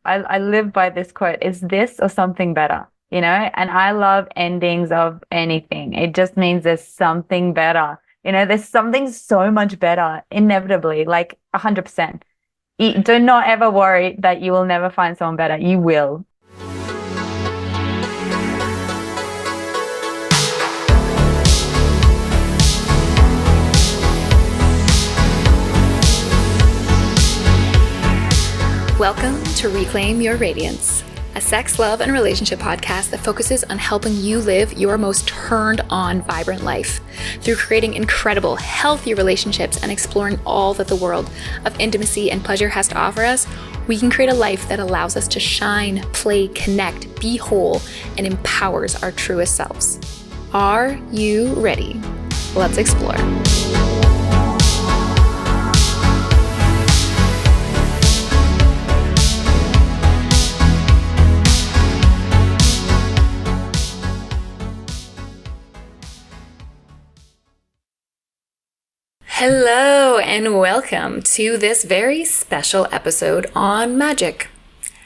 I live by this quote, is this or something better? And I love endings of anything. It just means there's something better. There's something so much better, inevitably, like 100%. Do not ever worry that you will never find someone better. You will. Welcome to Reclaim Your Radiance, a sex, love, and relationship podcast that focuses on helping you live your most turned on, vibrant life through creating incredible, healthy relationships and exploring all that the world of intimacy and pleasure has to offer us. We can create a life that allows us to shine, play, connect, be whole, and empowers our truest selves. Are you ready? Let's explore. Hello and welcome to this very special episode on magic.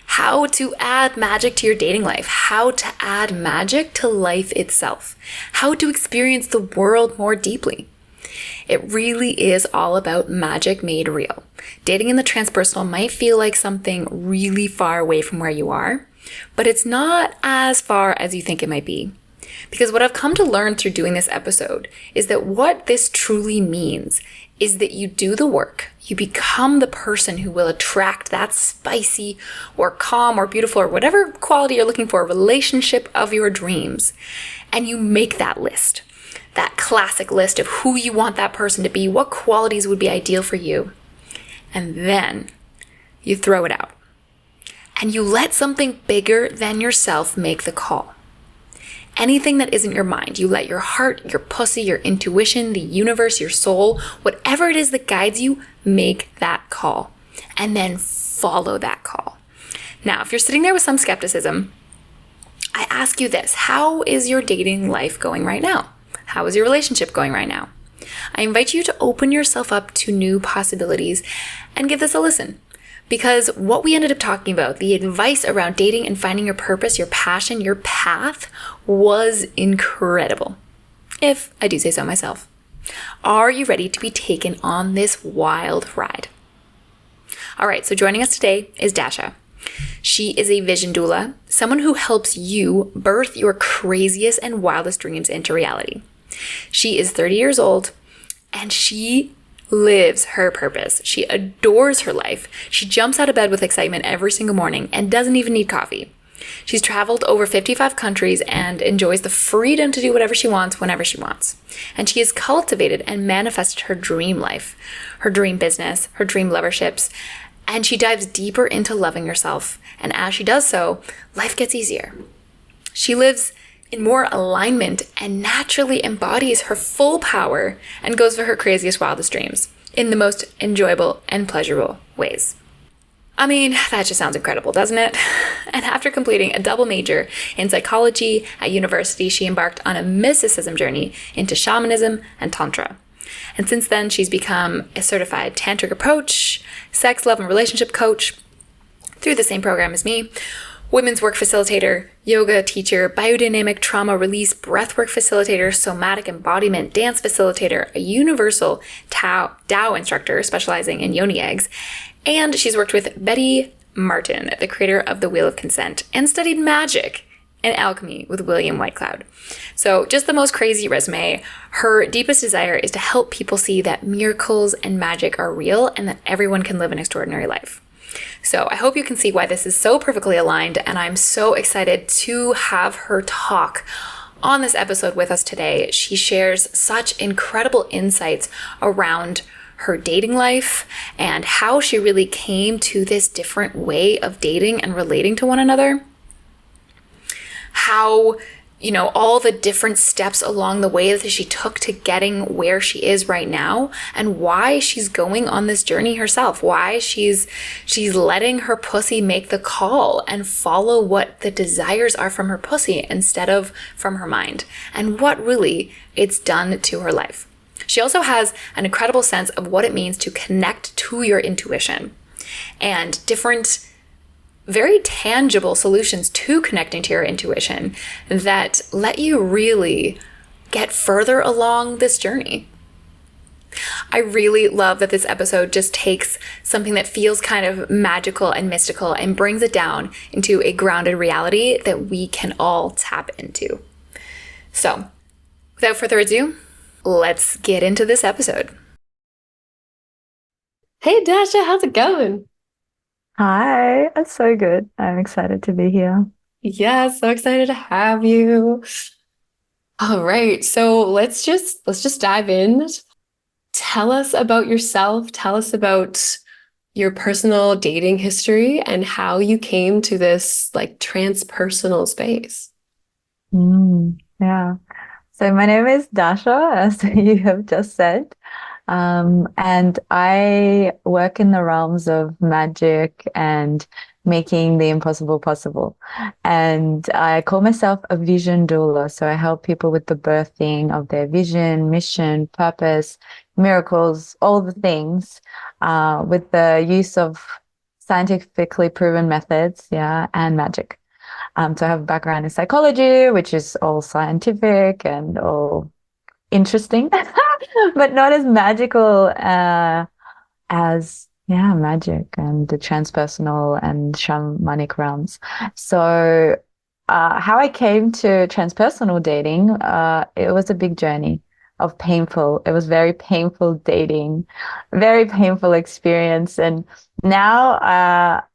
How to add magic to your dating life, how to add magic to life itself, how to experience the world more deeply. It really is all about magic made real. Dating in the transpersonal might feel like something really far away from where you are, but it's not as far as you think it might be. Because what I've come to learn through doing this episode is that what this truly means is that you do the work. You become the person who will attract that spicy or calm or beautiful or whatever quality you're looking for, relationship of your dreams. And you make that list, that classic list of who you want that person to be, what qualities would be ideal for you. And then you throw it out. And you let something bigger than yourself make the call. Anything that isn't your mind, you let your heart, your pussy, your intuition, the universe, your soul, whatever it is that guides you, make that call. And then follow that call. Now, if you're sitting there with some skepticism, I ask you this: how is your dating life going right now? How is your relationship going right now? I invite you to open yourself up to new possibilities and give this a listen. Because what we ended up talking about, the advice around dating and finding your purpose, your passion, your path, was incredible. If I do say so myself. Are you ready to be taken on this wild ride? All right, so joining us today is Dasha. She is a vision doula, someone who helps you birth your craziest and wildest dreams into reality. She is 30 years old, and she lives her purpose. She adores her life. She jumps out of bed with excitement every single morning and doesn't even need coffee. She's traveled over 55 countries and enjoys the freedom to do whatever she wants whenever she wants. And she has cultivated and manifested her dream life, her dream business, her dream loverships, and she dives deeper into loving herself. And as she does so, life gets easier. She lives in more alignment and naturally embodies her full power and goes for her craziest, wildest dreams in the most enjoyable and pleasurable ways. I mean, that just sounds incredible, doesn't it? And after completing a double major in psychology at university, she embarked on a mysticism journey into shamanism and tantra. And since then, she's become a certified tantric approach, sex, love, and relationship coach through the same program as me, women's work facilitator, yoga teacher, biodynamic trauma release, breathwork facilitator, somatic embodiment, dance facilitator, a universal Tao instructor specializing in yoni eggs, and she's worked with Betty Martin, the creator of The Wheel of Consent, and studied magic and alchemy with William Whitecloud. So just the most crazy resume. Her deepest desire is to help people see that miracles and magic are real and that everyone can live an extraordinary life. So I hope you can see why this is so perfectly aligned, and I'm so excited to have her talk on this episode with us today. She shares such incredible insights around her dating life and how she really came to this different way of dating and relating to one another. How all the different steps along the way that she took to getting where she is right now, and why she's going on this journey herself, why she's letting her pussy make the call and follow what the desires are from her pussy instead of from her mind, and what really it's done to her life. She also has an incredible sense of what it means to connect to your intuition and different very tangible solutions to connecting to your intuition that let you really get further along this journey. I really love that this episode just takes something that feels kind of magical and mystical and brings it down into a grounded reality that we can all tap into. So, without further ado, let's get into this episode. Hey Dasha, how's it going? Hi, it's so good. I'm excited to be here. Yeah, so excited to have you. All right, so let's just dive in. Tell us about yourself. Tell us about your personal dating history and how you came to this like transpersonal space. Yeah. So my name is Dasha, as you have just said. And I work in the realms of magic and making the impossible possible. And I call myself a vision doula. So I help people with the birthing of their vision, mission, purpose, miracles, all the things, with the use of scientifically proven methods, yeah, and magic. So I have a background in psychology, which is all scientific and all interesting, but not as magical as magic and the transpersonal and shamanic realms. So how I came to transpersonal dating, it was a big journey of painful. It was very painful dating, very painful experience. And now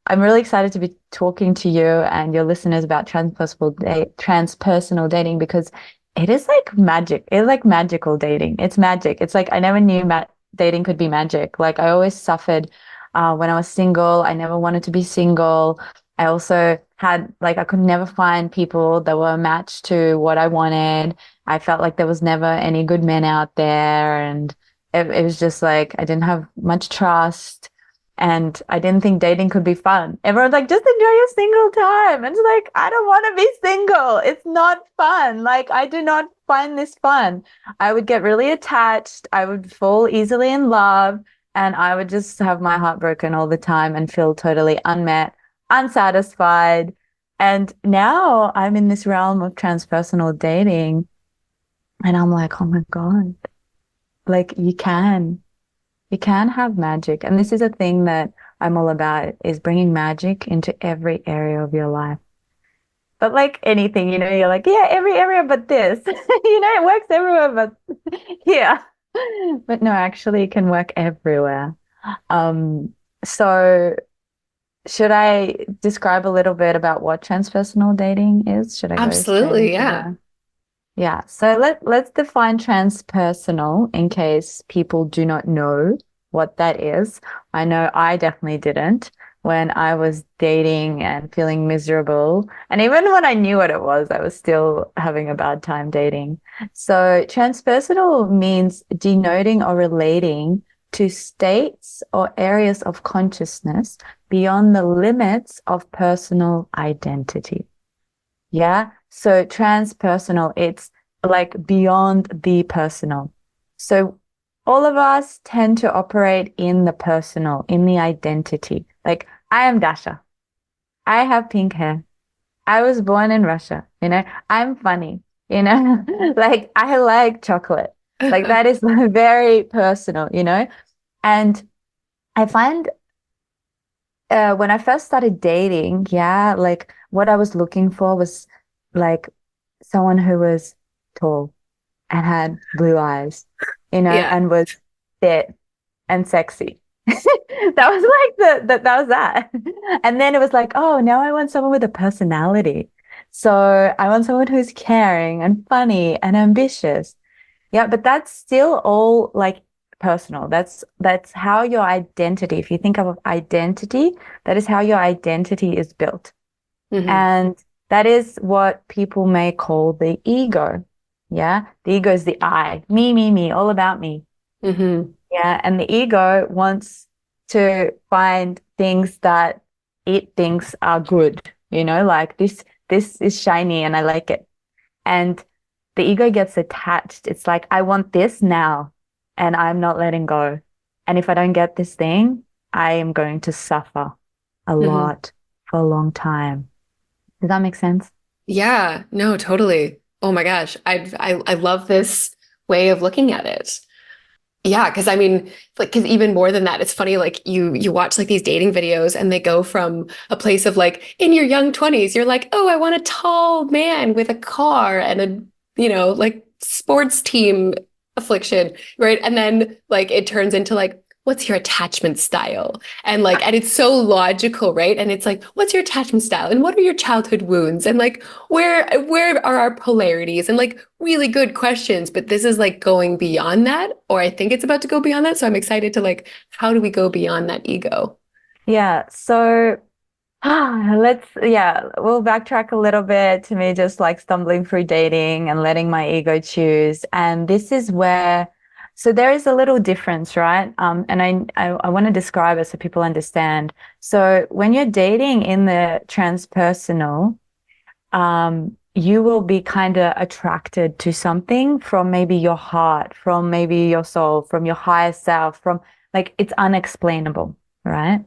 I'm really excited to be talking to you and your listeners about transpersonal dating because it is like magic. It's like magical dating. It's magic. It's like I never knew dating could be magic. Like I always suffered when I was single. I never wanted to be single. I also had like I could never find people that were a match to what I wanted. I felt like there was never any good men out there, and it was just like I didn't have much trust. And I didn't think dating could be fun. Everyone's like, just enjoy your single time. And it's like, I don't want to be single. It's not fun. Like, I do not find this fun. I would get really attached. I would fall easily in love. And I would just have my heart broken all the time and feel totally unmet, unsatisfied. And now I'm in this realm of transpersonal dating. And I'm like, oh my God, like you can have magic. And this is a thing that I'm all about is bringing magic into every area of your life. But like anything, you're like, yeah, every area but this, it works everywhere but here. But no, actually it can work everywhere. So should I describe a little bit about what transpersonal dating is? Should I go straight Absolutely, into yeah. Yeah, so let's define transpersonal in case people do not know what that is. I know I definitely didn't when I was dating and feeling miserable. And even when I knew what it was, I was still having a bad time dating. So transpersonal means denoting or relating to states or areas of consciousness beyond the limits of personal identity. Yeah. So transpersonal, it's like beyond the personal. So all of us tend to operate in the personal, in the identity. Like I am Dasha. I have pink hair. I was born in Russia. I'm funny, like I like chocolate. Like that is very personal, and I find when I first started dating, like what I was looking for was like someone who was tall and had blue eyes, Yeah. and was fit and sexy. That was like that was that. And then it was like, oh, now I want someone with a personality. So I want someone who's caring and funny and ambitious. Yeah, but that's still all like personal. That's how your identity, if you think of identity, that is how your identity is built. Mm-hmm. And that is what people may call the ego. Yeah. The ego is the I, me, all about me. Mm-hmm. Yeah. And the ego wants to find things that it thinks are good, like this is shiny and I like it. And the ego gets attached. It's like, I want this now and I'm not letting go. And if I don't get this thing, I am going to suffer a Mm-hmm. lot. for a long time. Does that make sense? Yeah, no, totally. Oh my gosh. I love this way of looking at it. Yeah, because I mean, like, because even more than that, it's funny. Like you watch like these dating videos, and they go from a place of like in your young 20s, you're like, oh, I want a tall man with a car and a like sports team affliction, right? And then like it turns into like, what's your attachment style? And it's so logical, right? And it's like, what's your attachment style? And what are your childhood wounds? And like, where are our polarities? And like really good questions. But this is like going beyond that, or I think it's about to go beyond that. So I'm excited to like, how do we go beyond that ego? Yeah. So we'll backtrack a little bit to me just like stumbling through dating and letting my ego choose. And this is where, so there is a little difference, right? And I want to describe it so people understand. So when you're dating in the transpersonal, you will be kind of attracted to something from maybe your heart, from maybe your soul, from your higher self, from like it's unexplainable, right?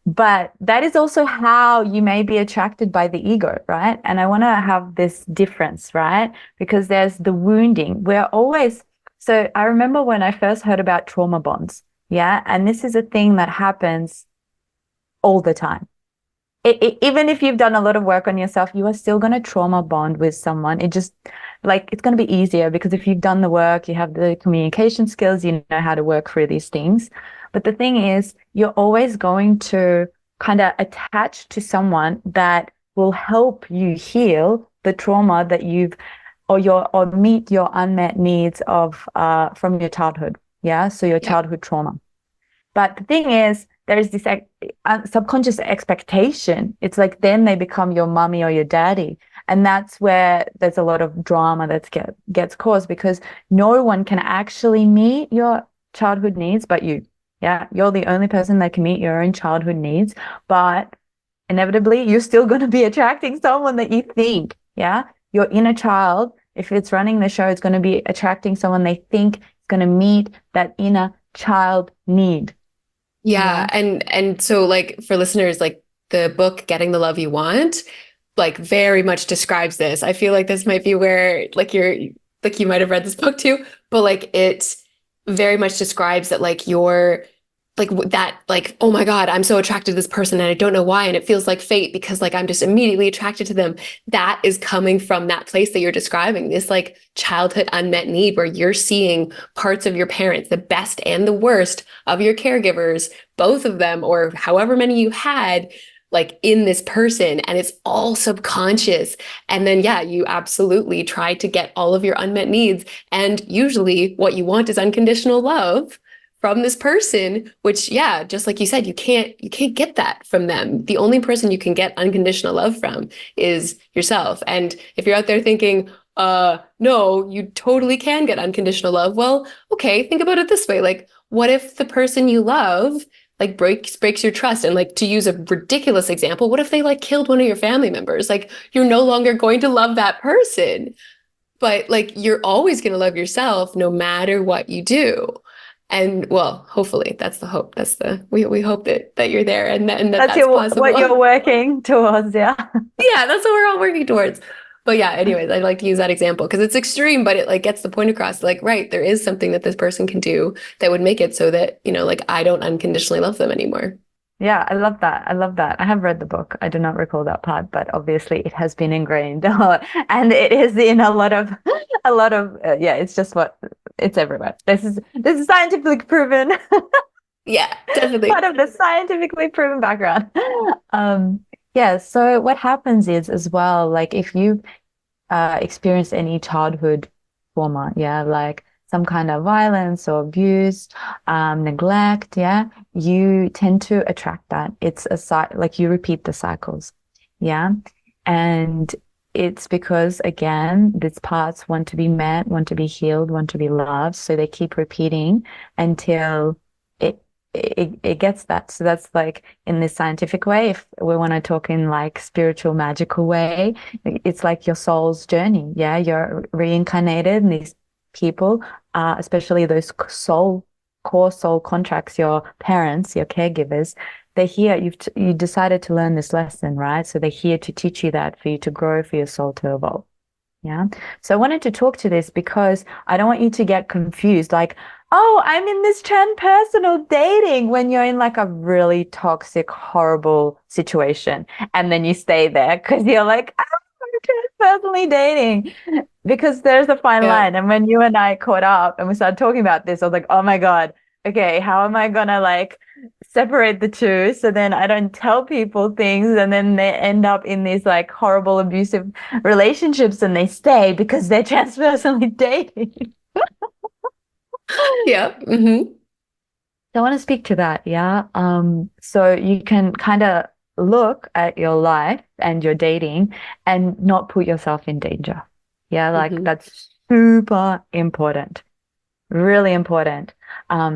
But that is also how you may be attracted by the ego, right? And I want to have this difference, right? Because there's the wounding. So I remember when I first heard about trauma bonds, yeah? And this is a thing that happens all the time. Even if you've done a lot of work on yourself, you are still going to trauma bond with someone. It just like it's going to be easier because if you've done the work, you have the communication skills, you know how to work through these things. But the thing is, you're always going to kind of attach to someone that will help you heal the trauma that you've or meet your unmet needs of from your childhood. Yeah. So your Yeah. childhood trauma. But the thing is, there is this subconscious expectation. It's like then they become your mommy or your daddy. And that's where there's a lot of drama that gets caused because no one can actually meet your childhood needs but you. Yeah, you're the only person that can meet your own childhood needs. But inevitably, you're still going to be attracting someone that you think, yeah, your inner child, if it's running the show, it's going to be attracting someone they think is going to meet that inner child need. Yeah, Yeah. and so like for listeners, like the book Getting the Love You Want, like very much describes this. I feel like this might be where like you might have read this book too, but like it very much describes that like you're like that like oh my God, I'm so attracted to this person and I don't know why and it feels like fate because like I'm just immediately attracted to them. That is coming from that place that you're describing, this like childhood unmet need where you're seeing parts of your parents, the best and the worst of your caregivers, both of them or however many you had, like in this person, and it's all subconscious. And then yeah, you absolutely try to get all of your unmet needs, and usually what you want is unconditional love from this person, which yeah, just like you said, you can't get that from them. The only person you can get unconditional love from is yourself. And if you're out there thinking, no, you totally can get unconditional love. Well, okay, think about it this way. Like, what if the person you love like breaks your trust? And like to use a ridiculous example, what if they like killed one of your family members? Like you're no longer going to love that person, but like you're always going to love yourself no matter what you do. And well, hopefully that's the hope. That's the we hope that you're there and That's that's what possible. you're working towards, yeah. Yeah, that's what we're all working towards. But yeah, anyways, I'd like to use that example because it's extreme, but it like gets the point across. Like, right, there is something that this person can do that would make it so that, like I don't unconditionally love them anymore. Yeah, I love that. I love that. I have read the book. I do not recall that part, but obviously it has been ingrained and it is in yeah, it's just it's everywhere. This is scientifically proven. Yeah, definitely. Part of the scientifically proven background. Um, yeah, so what happens is as well, like if you experienced any childhood trauma, yeah, like some kind of violence or abuse, neglect, yeah, you tend to attract that. It's like you repeat the cycles, yeah. And it's because again, these parts want to be met, want to be healed, want to be loved, so they keep repeating until it gets that. So that's like in this scientific way. If we want to talk in like spiritual, magical way, it's like your soul's journey. Yeah, you're reincarnated, and these people, especially those core soul contracts, your parents, your caregivers, they're here. You decided to learn this lesson, right? So they're here to teach you that, for you to grow, for your soul to evolve. Yeah. So I wanted to talk to this because I don't want you to get confused. Like, oh, I'm in this transpersonal dating, when you're in like a really toxic, horrible situation. And then you stay there because you're like, I'm transpersonally dating. Because there's a fine Yeah. line. And when you and I caught up and we started talking about this, I was like, oh my God, okay, how am I gonna like separate the two so then I don't tell people things and then they end up in these like horrible abusive relationships and they stay because they're transpersonally dating. Yeah. So I want to speak to that, yeah. So you can kind of look at your life and your dating and not put yourself in danger. Yeah, like that's super important. Really important.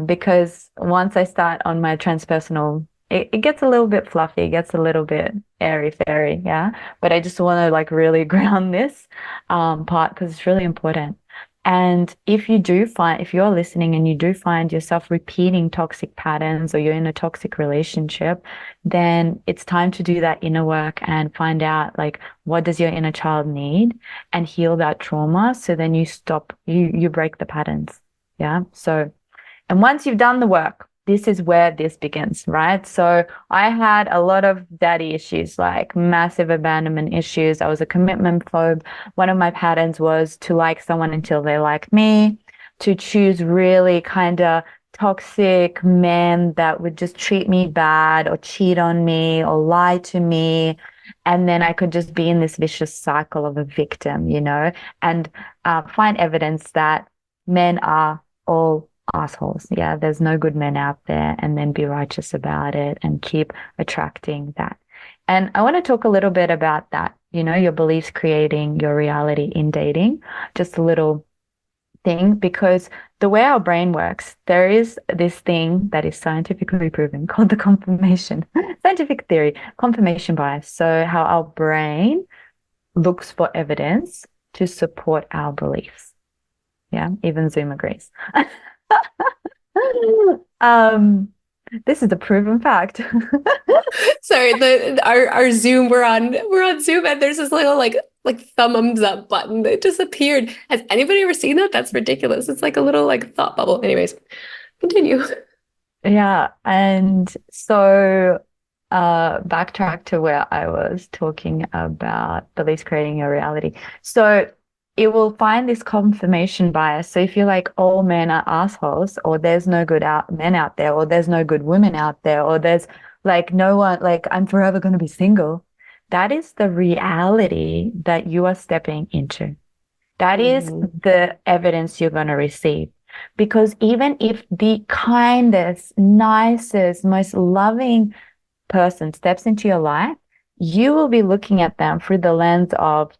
Because once I start on my transpersonal, it gets a little bit fluffy, it gets a little bit airy fairy, yeah. But I just want to like really ground this part because it's really important. And if you're listening and you do find yourself repeating toxic patterns or you're in a toxic relationship, then it's time to do that inner work and find out like what does your inner child need and heal that trauma. So then you break the patterns. Yeah. So, and once you've done the work, this is where this begins, right? So I had a lot of daddy issues, like massive abandonment issues. I was a commitment phobe. One of my patterns was to like someone until they liked me, to choose really kind of toxic men that would just treat me bad or cheat on me or lie to me. And then I could just be in this vicious cycle of a victim, and find evidence that men are all assholes. Yeah, there's no good men out there, and then be righteous about it and keep attracting that. And I want to talk a little bit about that, your beliefs creating your reality in dating, just a little thing, because the way our brain works, there is this thing that is scientifically proven called the confirmation, scientific theory, confirmation bias. So how our brain looks for evidence to support our beliefs. Yeah, even Zoom agrees. Um, this is a proven fact. Sorry, our Zoom, we're on Zoom and there's this little like thumbs up button that just appeared. Has anybody ever seen that? That's ridiculous. It's like a little like thought bubble. Anyways, continue. Yeah, and so backtrack to where I was talking about beliefs creating your reality. So it will find this confirmation bias. So if you're like, all men are assholes, or there's no good men out there, or there's no good women out there, or there's like no one, like I'm forever going to be single, that is the reality that you are stepping into. That is the evidence you're going to receive. Because even if the kindest, nicest, most loving person steps into your life, you will be looking at them through the lens of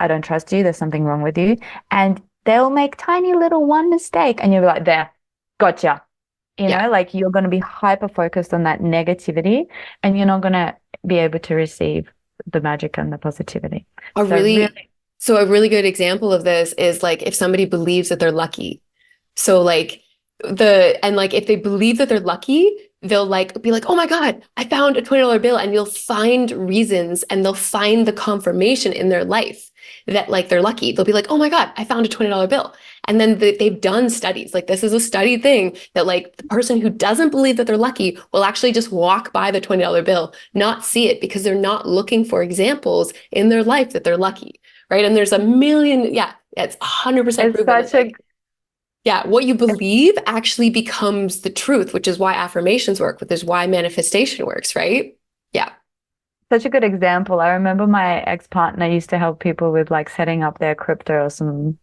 I don't trust you, there's something wrong with you. And they'll make tiny little one mistake and you'll be like, there, gotcha. Yeah. Like you're going to be hyper focused on that negativity and you're not going to be able to receive the magic and the positivity. So a really good example of this is like if somebody believes that they're lucky. So like if they believe that they're lucky, they'll like be like, oh my God, I found a $20 bill, and you'll find reasons and they'll find the confirmation in their life that like they're lucky. They'll be like, oh my God, I found a $20 bill. And then they've done studies, like this is a study thing, that like the person who doesn't believe that they're lucky will actually just walk by the $20 bill, not see it, because they're not looking for examples in their life that they're lucky. Right. And there's a million. Yeah. It's 100% proven. Yeah, what you believe actually becomes the truth, which is why affirmations work, which is why manifestation works, right? Yeah. Such a good example. I remember my ex-partner used to help people with like setting up their crypto or some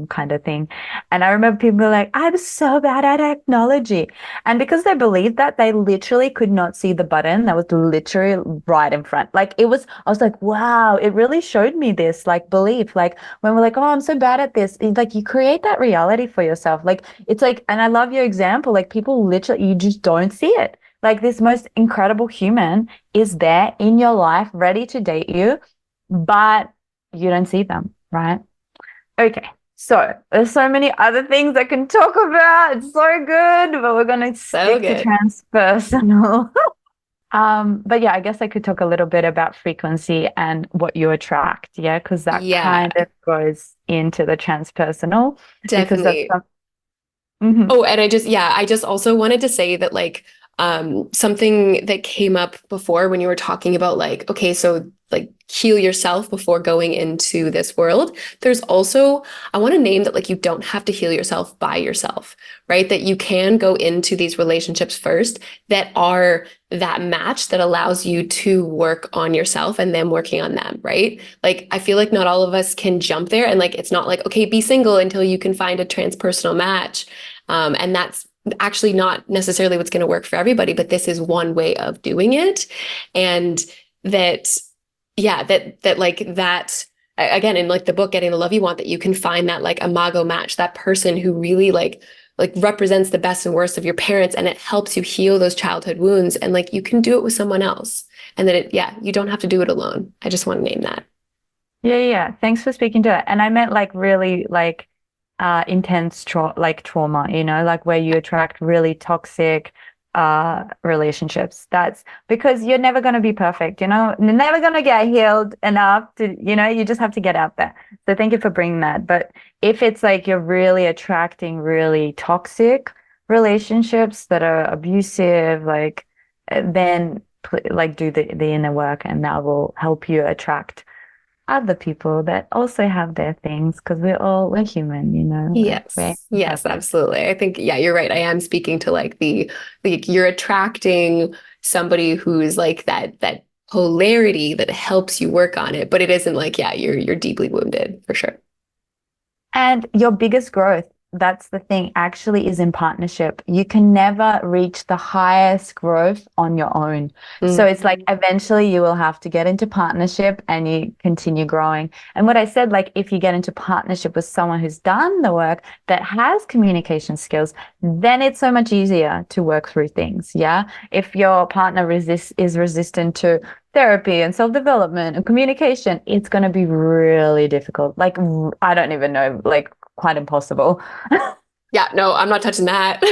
kind of thing. And I remember people were like, I'm so bad at technology. And because they believed that, they literally could not see the button that was literally right in front. Like I was like, wow, it really showed me this like belief. Like when we're like, oh, I'm so bad at this, it's like you create that reality for yourself. Like it's like, and I love your example, like people literally, you just don't see it. Like this most incredible human is there in your life, ready to date you, but you don't see them, right? Okay. So there's so many other things I can talk about. It's so good, but we're gonna So stick to good. transpersonal. But yeah, I guess I could talk a little bit about frequency and what you attract, yeah, because that Yeah, kind of goes into the transpersonal because that's definitely. Mhm. Oh, and I just also wanted to say that like something that came up before when you were talking about like, okay, so like heal yourself before going into this world. There's also, I want to name that like you don't have to heal yourself by yourself, right? That you can go into these relationships first that are that match that allows you to work on yourself and them working on them, right? Like I feel like not all of us can jump there and like it's not like, okay, be single until you can find a transpersonal match. And that's actually not necessarily what's going to work for everybody, but this is one way of doing it. And that, yeah, that like that again, in like the book, Getting the Love You Want, that you can find that like imago match, that person who really like represents the best and worst of your parents and it helps you heal those childhood wounds. And like you can do it with someone else. And that yeah, you don't have to do it alone. I just want to name that. Yeah, yeah. Thanks for speaking to it. And I meant like really like intense trauma, like where you attract really toxic relationships. That's because you're never going to be perfect, You're never going to get healed enough to, you just have to get out there. So thank you for bringing that. But if it's like you're really attracting really toxic relationships that are abusive, like then like do the inner work and that will help you attract other people that also have their things because we're human, like we're Yes. Yes, imperfect. absolutely. I think, yeah, you're right. I am speaking to like the like you're attracting somebody who's like that polarity that helps you work on it, but it isn't like, yeah, you're deeply wounded for sure. And your biggest growth, that's the thing, actually is in partnership. You can never reach the highest growth on your own. So it's like eventually you will have to get into partnership and you continue growing. And what I said, like if you get into partnership with someone who's done the work that has communication skills, then it's so much easier to work through things. Yeah. If your partner is resistant to therapy and self-development and communication, it's going to be really difficult. Like, I don't even know, like, quite impossible. Yeah, no, I'm not touching that.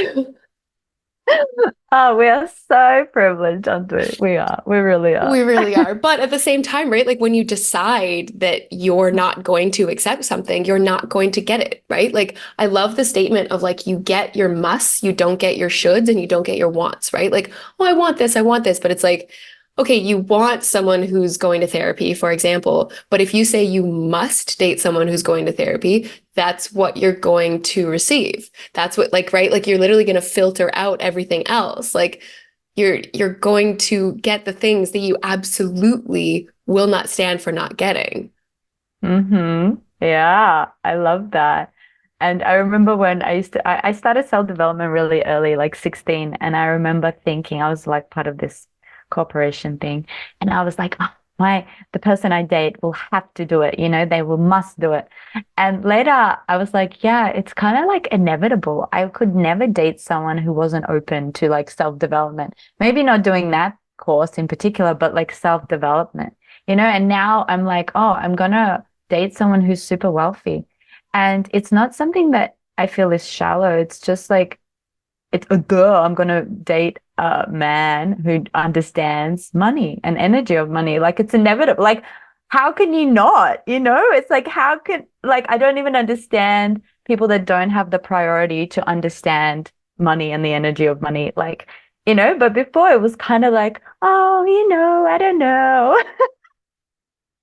Oh, we are so privileged, aren't we? We are. We really are. We really are. But at the same time, right? Like when you decide that you're not going to accept something, you're not going to get it, right? Like I love the statement of like you get your musts, you don't get your shoulds, and you don't get your wants, right? Like, oh, I want this. But it's like, okay, you want someone who's going to therapy, for example. But if you say you must date someone who's going to therapy, that's what you're going to receive. That's what, like, right? Like you're literally going to filter out everything else. Like you're going to get the things that you absolutely will not stand for not getting. Yeah, I love that. And I remember when I started self-development really early, like 16. And I remember thinking I was like part of this corporation thing. And I was like, oh, the person I date will have to do it, they will must do it. And later I was like, yeah, it's kind of like inevitable. I could never date someone who wasn't open to like self-development. Maybe not doing that course in particular, but like self-development, and now I'm like, oh, I'm gonna date someone who's super wealthy. And it's not something that I feel is shallow. It's just like, it's a duh. I'm gonna date a man who understands money and energy of money. Like it's inevitable. Like, how can you not? It's like, like, I don't even understand people that don't have the priority to understand money and the energy of money. Like, but before it was kind of like, oh, I don't know.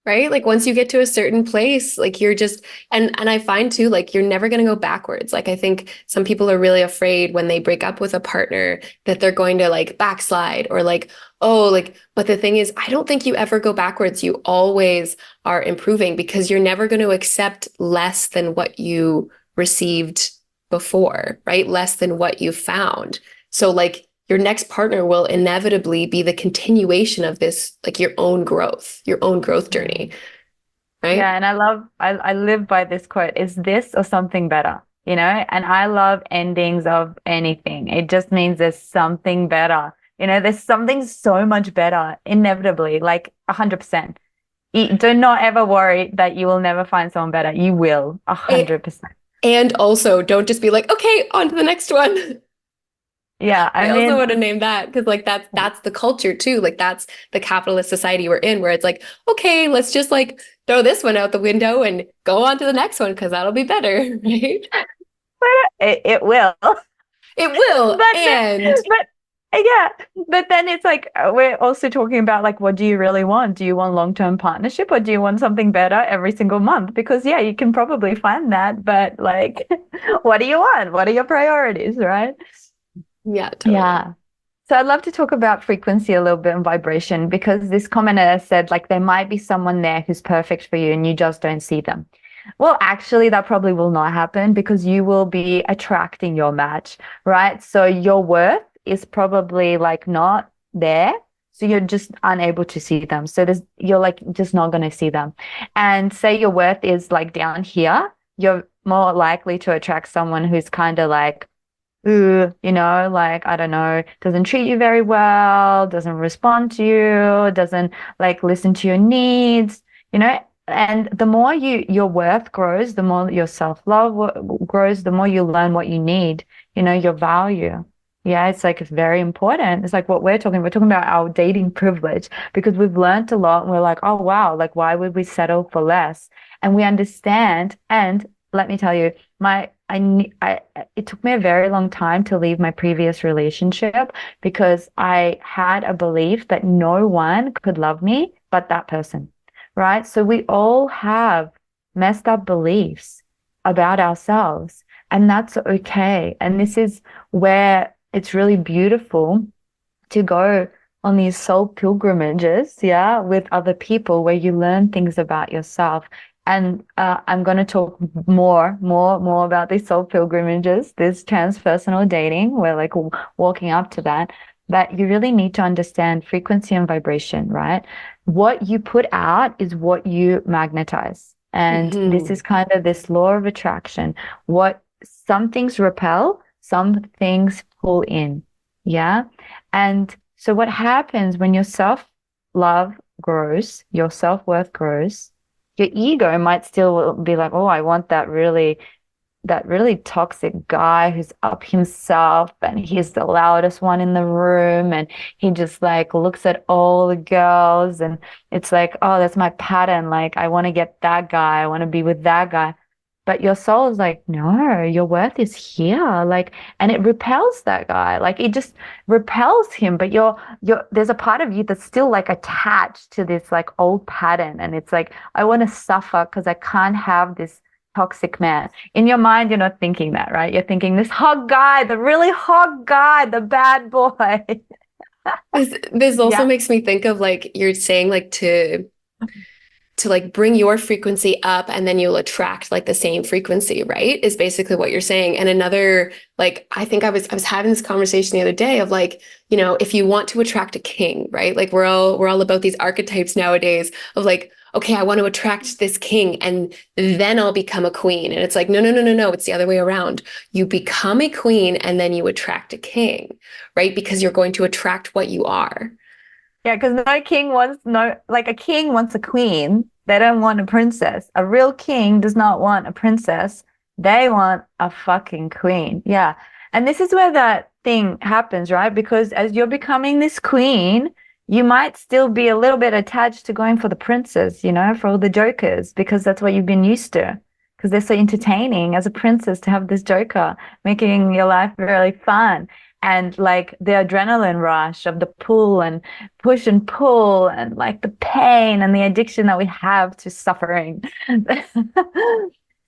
Right? Like once you get to a certain place, like you're just and I find too like you're never going to go backwards. Like I think some people are really afraid when they break up with a partner that they're going to like backslide or like oh like but the thing is I don't think you ever go backwards. You always are improving because you're never going to accept less than what you received before, right? Less than what you found. So like your next partner will inevitably be the continuation of this, like your own growth journey, right? Yeah, and I live by this quote, is this or something better? And I love endings of anything. It just means there's something better. There's something so much better, inevitably, like 100%. Do not ever worry that you will never find someone better. You will, I, 100%. And also, don't just be like, okay, on to the next one. Yeah, I I also mean, want to name that because like that's the culture too. Like that's the capitalist society we're in, where it's like, okay, let's just like throw this one out the window and go on to the next one because that'll be better, right? it will. It will. But And but yeah, but then it's like we're also talking about like what do you really want? Do you want long-term partnership or do you want something better every single month? Because yeah, you can probably find that, but like what do you want? What are your priorities, right? yeah, totally. Yeah. So I'd love to talk about frequency a little bit and vibration because this commenter said like there might be someone there who's perfect for you and you just don't see them. Well, actually, that probably will not happen because you will be attracting your match, right? So your worth is probably like not there. So you're just unable to see them. So you're like just not going to see them. And say your worth is like down here, you're more likely to attract someone who's kind of like, ooh, like, I don't know, doesn't treat you very well, doesn't respond to you, doesn't like listen to your needs, and the more your worth grows, the more your self-love grows, the more you learn what you need, your value. Yeah, it's like it's very important. It's like what we're talking about our dating privilege because we've learned a lot and we're like, oh wow, like why would we settle for less? And we understand. And let me tell you, it took me a very long time to leave my previous relationship because I had a belief that no one could love me but that person, right? So we all have messed up beliefs about ourselves, and that's okay. And this is where it's really beautiful to go on these soul pilgrimages, yeah, with other people where you learn things about yourself. And I'm going to talk more about these soul pilgrimages, this transpersonal dating. We're like walking up to that. But you really need to understand frequency and vibration, right? What you put out is what you magnetize. And this Hmm. is kind of this law of attraction. What some things repel, some things pull in. Yeah. And so what happens when your self-love grows, your self-worth grows, your ego might still be like, oh, I want that really toxic guy who's up himself and he's the loudest one in the room and he just like looks at all the girls and it's like, oh, that's my pattern. Like I want to get that guy. I want to be with that guy. But your soul is like, no, your worth is here. Like, and it repels that guy. Like it just repels him. But there's a part of you that's still like attached to this like old pattern. And it's like, I want to suffer because I can't have this toxic man. In your mind, you're not thinking that, right? You're thinking this hot guy, the really hot guy, the bad boy. This also Yeah. makes me think of like you're saying like to like bring your frequency up and then you'll attract like the same frequency, right? Is basically what you're saying. And another, like, I think I was having this conversation the other day of like, if you want to attract a king, right? Like we're all about these archetypes nowadays of like, okay, I want to attract this king and then I'll become a queen. And it's like, no, no, no, no, no. It's the other way around. You become a queen and then you attract a king, right? Because you're going to attract what you are. Yeah, because like a king wants a queen. They don't want a princess. A real king does not want a princess. They want a fucking queen. Yeah. And this is where that thing happens, right? Because as you're becoming this queen, you might still be a little bit attached to going for the princess, for all the jokers, because that's what you've been used to. Because they're so entertaining as a princess to have this joker making your life really fun. And like the adrenaline rush of the pull and push and pull and like the pain and the addiction that we have to suffering.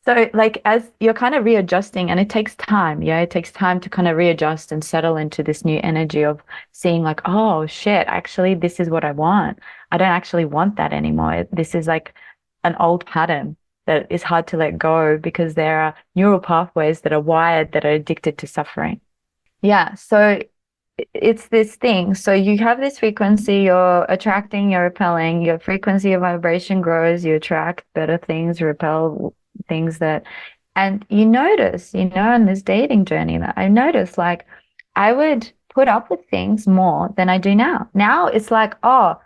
So like as you're kind of readjusting and it takes time, yeah, it takes time to kind of readjust and settle into this new energy of seeing like, oh shit, actually this is what I want. I don't actually want that anymore. This is like an old pattern that is hard to let go because there are neural pathways that are wired that are addicted to suffering. Yeah, so it's this thing. So you have this frequency, you're attracting, you're repelling, your frequency of vibration grows, you attract better things, repel things and you notice, in this dating journey that I noticed, like I would put up with things more than I do now. Now it's like, oh,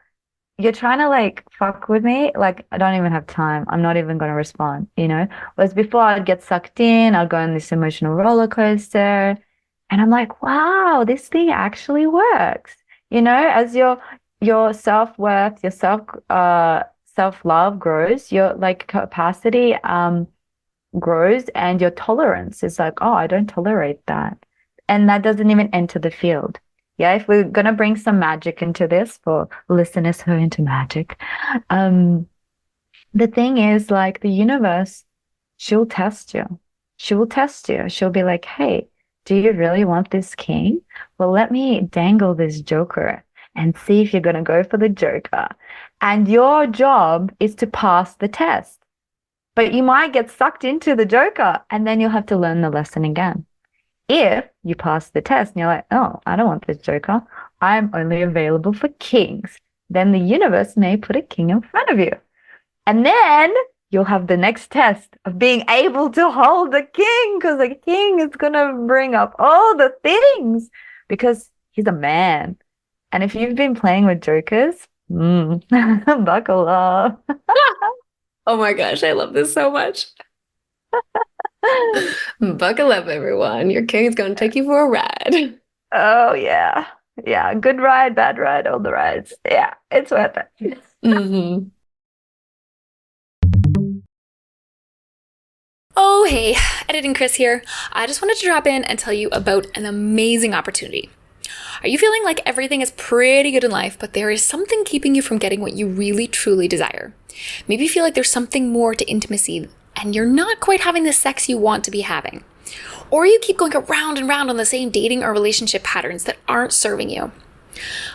you're trying to like fuck with me, like I don't even have time. I'm not even gonna respond, you know? Whereas before I'd get sucked in, I'd go on this emotional roller coaster, and I'm like, wow, this thing actually works. You know, as your self-worth, your self-love grows, your like capacity grows, and your tolerance is like, oh, I don't tolerate that. And that doesn't even enter the field. Yeah, if we're gonna bring some magic into this for listeners who are into magic, um, the thing is like the universe, she'll test you. She will test you. She'll be like, hey, do you really want this king? Well, let me dangle this joker and see if you're gonna go for the joker. And your job is to pass the test. But you might get sucked into the joker and then you'll have to learn the lesson again. If you pass the test and you're like, oh, I don't want this joker, I'm only available for kings, then the universe may put a king in front of you. And then you'll have the next test of being able to hold the king, because the king is going to bring up all the things because he's a man. And if you've been playing with jokers, buckle up. Oh my gosh, I love this so much. Buckle up, everyone. Your king's going to take you for a ride. Oh, yeah. Yeah. Good ride, bad ride, all the rides. Yeah. It's worth it. Mm-hmm. Oh, hey, editing Kris here. I just wanted to drop in and tell you about an amazing opportunity. Are you feeling like everything is pretty good in life, but there is something keeping you from getting what you really truly desire? Maybe you feel like there's something more to intimacy and you're not quite having the sex you want to be having. Or you keep going around and round on the same dating or relationship patterns that aren't serving you.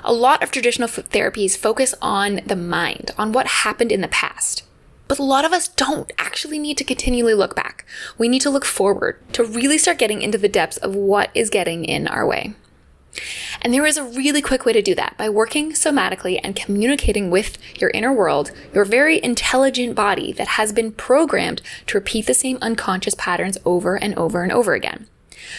A lot of traditional therapies focus on the mind, on what happened in the past. But a lot of us don't actually need to continually look back. We need to look forward to really start getting into the depths of what is getting in our way. And there is a really quick way to do that by working somatically and communicating with your inner world, your very intelligent body that has been programmed to repeat the same unconscious patterns over and over and over again.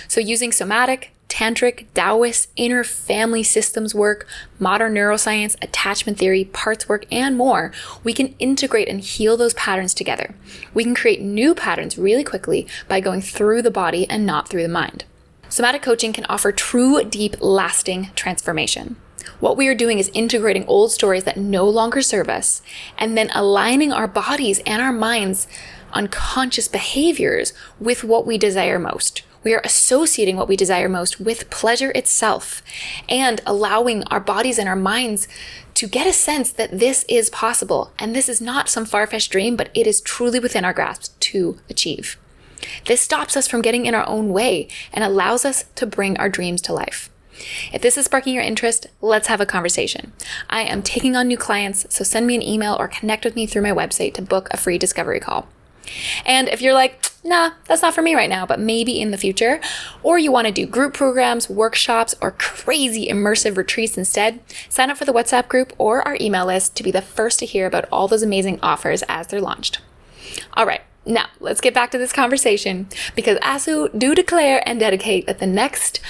So using somatic, tantric, Taoist, inner family systems work, modern neuroscience, attachment theory, parts work, and more, we can integrate and heal those patterns together. We can create new patterns really quickly by going through the body and not through the mind. Somatic coaching can offer true, deep, lasting transformation. What we are doing is integrating old stories that no longer serve us and then aligning our bodies and our minds' unconscious behaviors with what we desire most. We are associating what we desire most with pleasure itself and allowing our bodies and our minds to get a sense that this is possible and this is not some far-fetched dream, but it is truly within our grasp to achieve. This stops us from getting in our own way and allows us to bring our dreams to life. If this is sparking your interest, let's have a conversation. I am taking on new clients, so send me an email or connect with me through my website to book a free discovery call. And if you're like, nah, that's not for me right now, but maybe in the future, or you want to do group programs, workshops, or crazy immersive retreats instead, sign up for the WhatsApp group or our email list to be the first to hear about all those amazing offers as they're launched. All right. Now, let's get back to this conversation because Asu do declare and dedicate that the next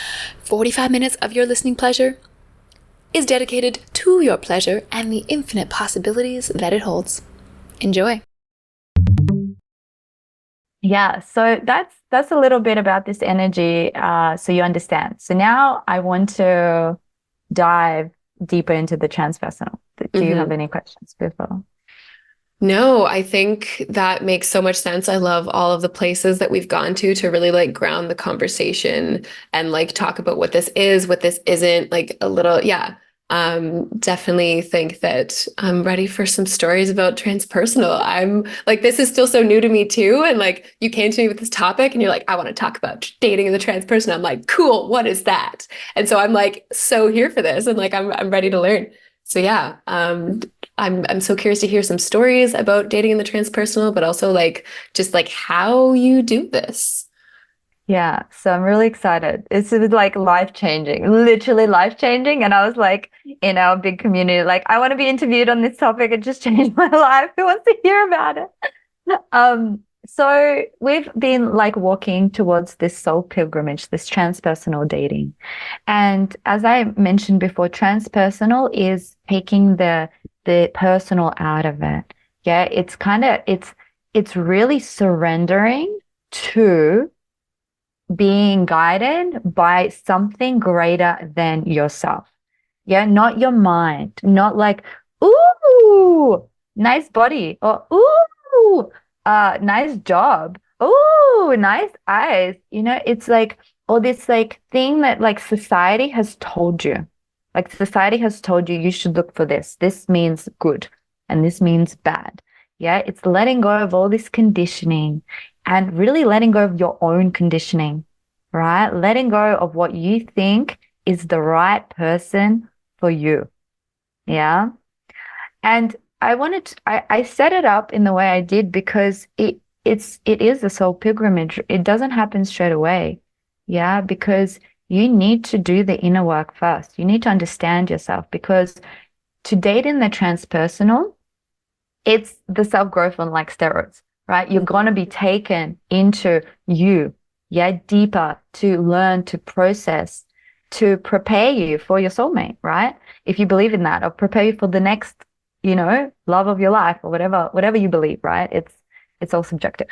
45 minutes of your listening pleasure is dedicated to your pleasure and the infinite possibilities that it holds. Enjoy. Yeah, so that's a little bit about this energy, so you understand. So now I want to dive deeper into the transpersonal. Do you have any questions before? No, I think that makes so much sense. I love all of the places that we've gone to really like ground the conversation and like talk about what this is, what this isn't, like a little, yeah. Definitely think that I'm ready for some stories about transpersonal. I'm like, this is still so new to me too. And like, you came to me with this topic and you're like, I want to talk about dating in the transpersonal. I'm like, cool, what is that? And so I'm like, so here for this. And like, I'm ready to learn. So yeah, I'm so curious to hear some stories about dating in the transpersonal, but also like, just like how you do this. Yeah, so I'm really excited. It's like life-changing, literally life-changing. And I was like, in our big community, like, I want to be interviewed on this topic. It just changed my life. Who wants to hear about it? So we've been like walking towards this soul pilgrimage, this transpersonal dating. And as I mentioned before, transpersonal is taking the personal out of it. Yeah, it's really surrendering to being guided by something greater than yourself. Yeah, not your mind, not like, ooh, nice body, or ooh, nice job. Ooh, nice eyes. It's like all this like thing that like society has told you. Like society has told you you should look for this. This means good and this means bad. Yeah, it's letting go of all this conditioning and really letting go of your own conditioning, right? Letting go of what you think is the right person for you. Yeah. And I set it up in the way I did because it is a soul pilgrimage. It doesn't happen straight away. Yeah, because you need to do the inner work first. You need to understand yourself because to date in the transpersonal, it's the self-growth on like steroids, right? You're going to be taken into you, yeah, deeper to learn, to process, to prepare you for your soulmate, right? If you believe in that, or prepare you for the next, love of your life or whatever you believe, right? It's all subjective.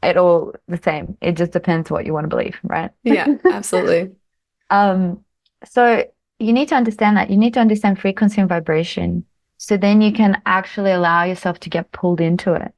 It all the same. It just depends what you want to believe, right? Yeah, absolutely. Um, so you need to understand that. You need to understand frequency and vibration. So then you can actually allow yourself to get pulled into it.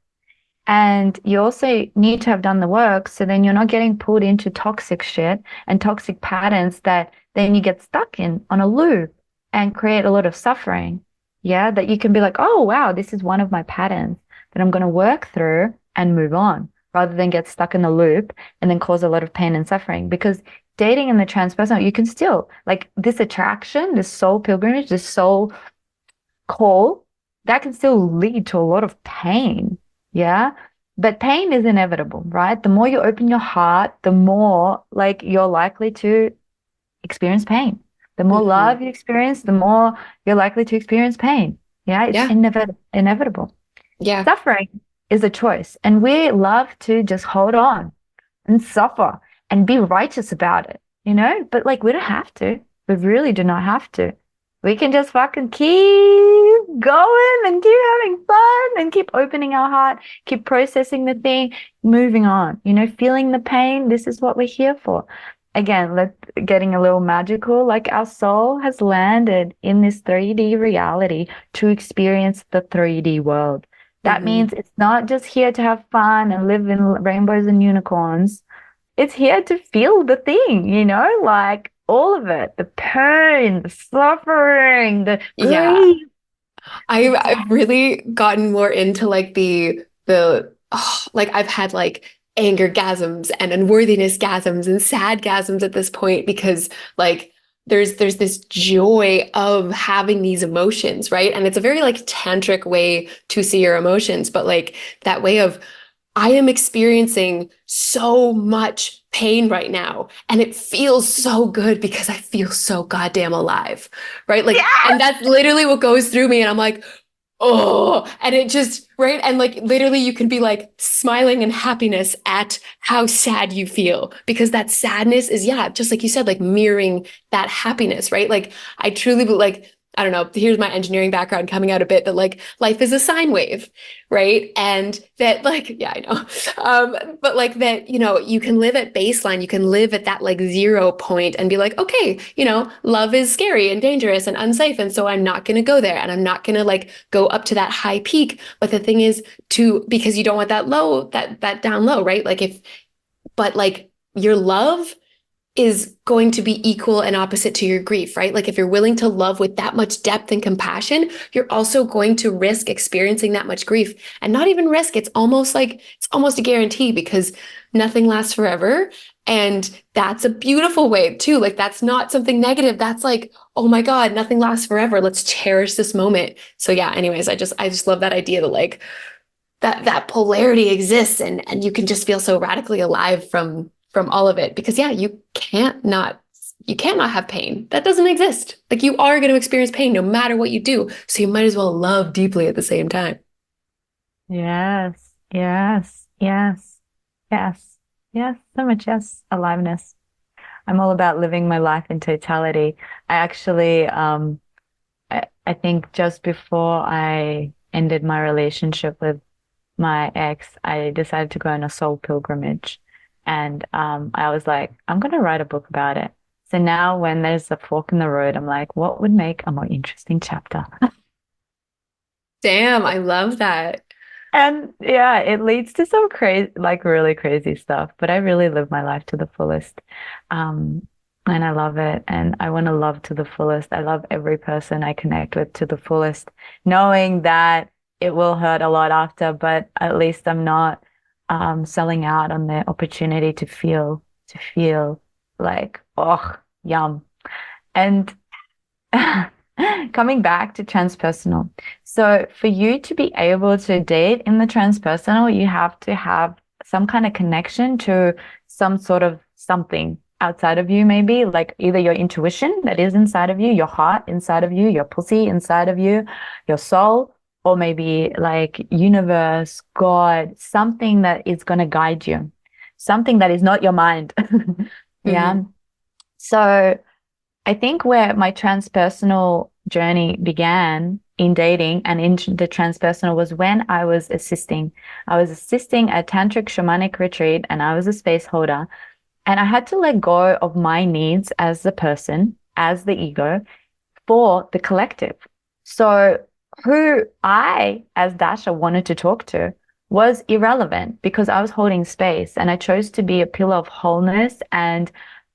And you also need to have done the work. So then you're not getting pulled into toxic shit and toxic patterns that then you get stuck in on a loop and create a lot of suffering. Yeah. That you can be like, oh, wow, this is one of my patterns that I'm going to work through and move on rather than get stuck in the loop and then cause a lot of pain and suffering. Because dating in the transpersonal, you can still like this attraction, this soul pilgrimage, this soul call, that can still lead to a lot of pain. Yeah. But pain is inevitable, right? The more you open your heart, the more like you're likely to experience pain. The more Mhm. love you experience, the more you're likely to experience pain. Yeah. It's Yeah. inevitable. Yeah. Suffering is a choice. And we love to just hold on and suffer and be righteous about it, But like, we don't have to. We really do not have to. We can just fucking keep going and keep having fun and keep opening our heart, keep processing the thing, moving on, feeling the pain. This is what we're here for. Again, let's getting a little magical. Like our soul has landed in this 3D reality to experience the 3D world. That Hmm. means it's not just here to have fun and live in rainbows and unicorns. It's here to feel the thing, like all of it, the pain, the suffering, the Yeah. grief, the I've really gotten more into like like I've had like anger gasms and unworthiness gasms and sad gasms at this point because like there's this joy of having these emotions, right? And it's a very like tantric way to see your emotions, but like that way of I am experiencing so much pain right now, and it feels so good because I feel so goddamn alive, right? Like, and yes, that's literally what goes through me. And I'm like, oh, and it just, right? And like, literally, you can be like smiling in happiness at how sad you feel because that sadness is, yeah, just like you said, like mirroring that happiness, right? Like, I truly like, I don't know, here's my engineering background coming out a bit that like life is a sine wave, right? And that like, yeah, I know. But like that, you can live at baseline, you can live at that like 0 point and be like, okay, love is scary and dangerous and unsafe. And so I'm not going to go there and I'm not going to like go up to that high peak. But the thing is because you don't want that low, that down low, right? But like your love is going to be equal and opposite to your grief, right? Like if you're willing to love with that much depth and compassion, you're also going to risk experiencing that much grief and not even risk. It's almost a guarantee because nothing lasts forever. And that's a beautiful way too. Like that's not something negative. That's like, oh my God, nothing lasts forever. Let's cherish this moment. So yeah, anyways, I just love that idea that like that polarity exists and you can just feel so radically alive from all of it because yeah you can't not have pain that doesn't exist like you are going to experience pain no matter what you do so you might as well love deeply at the same time. yes, yes. Yes. Yes. Yes. So much yes. Aliveness. I'm all about living my life in totality. I actually, I think just before I ended my relationship with my ex, I decided to go on a soul pilgrimage. And I was like, I'm going to write a book about it. So now when there's a fork in the road, I'm like, what would make a more interesting chapter? Damn, I love that. And yeah, it leads to some crazy, like really crazy stuff. But I really live my life to the fullest. Um, and I love it. And I want to love to the fullest. I love every person I connect with to the fullest, knowing that it will hurt a lot after, but at least I'm not selling out on the opportunity to feel like, oh, yum. And coming back to transpersonal. So for you to be able to date in the transpersonal, you have to have some kind of connection to some sort of something outside of you, maybe like either your intuition that is inside of you, your heart inside of you, your pussy inside of you, your soul, or maybe like universe, God, something that is going to guide you, something that is not your mind. Hmm. Yeah. So I think where my transpersonal journey began in dating and in the transpersonal was when I was assisting. I was assisting a tantric shamanic retreat and I was a space holder. And I had to let go of my needs as the person, as the ego, for the collective. So who I, as Dasha, wanted to talk to was irrelevant because I was holding space and I chose to be a pillar of wholeness and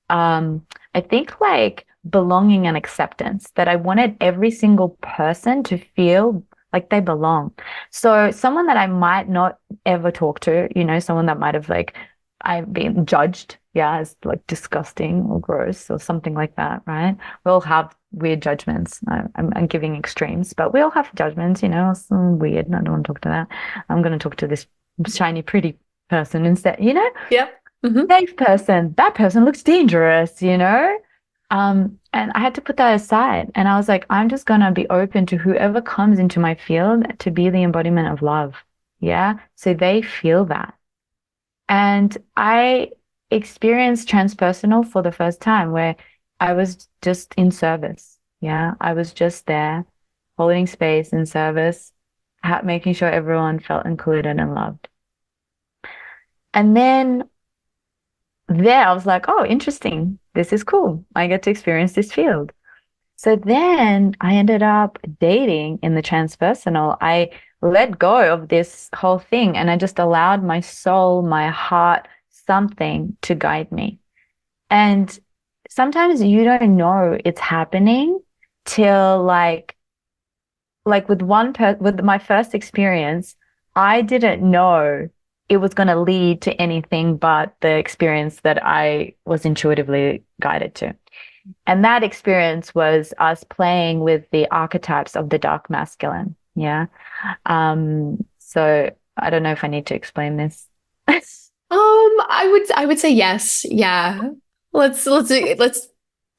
I think like belonging and acceptance, that I wanted every single person to feel like they belong. So someone that I might not ever talk to, someone that might have like I've been judged, yeah, as like disgusting or gross or something like that, right? We all have weird judgments. I'm giving extremes, but we all have judgments, some weird. I don't want to talk to that. I'm going to talk to this shiny, pretty person instead. Yep. Hmm. Safe person. That person looks dangerous. And I had to put that aside. And I was like, I'm just gonna be open to whoever comes into my field to be the embodiment of love. Yeah. So they feel that. And I experienced transpersonal for the first time where I was just in service. Yeah. I was just there, holding space in service, making sure everyone felt included and loved. And then there I was like, oh, interesting. This is cool. I get to experience this field. So then I ended up dating in the transpersonal. I let go of this whole thing and I just allowed my soul, my heart, something to guide me. And sometimes you don't know it's happening till like with my first experience, I didn't know it was going to lead to anything but the experience that I was intuitively guided to. And that experience was us playing with the archetypes of the dark masculine. Yeah. So I don't know if I need to explain this. I would say yes. Yeah. Let's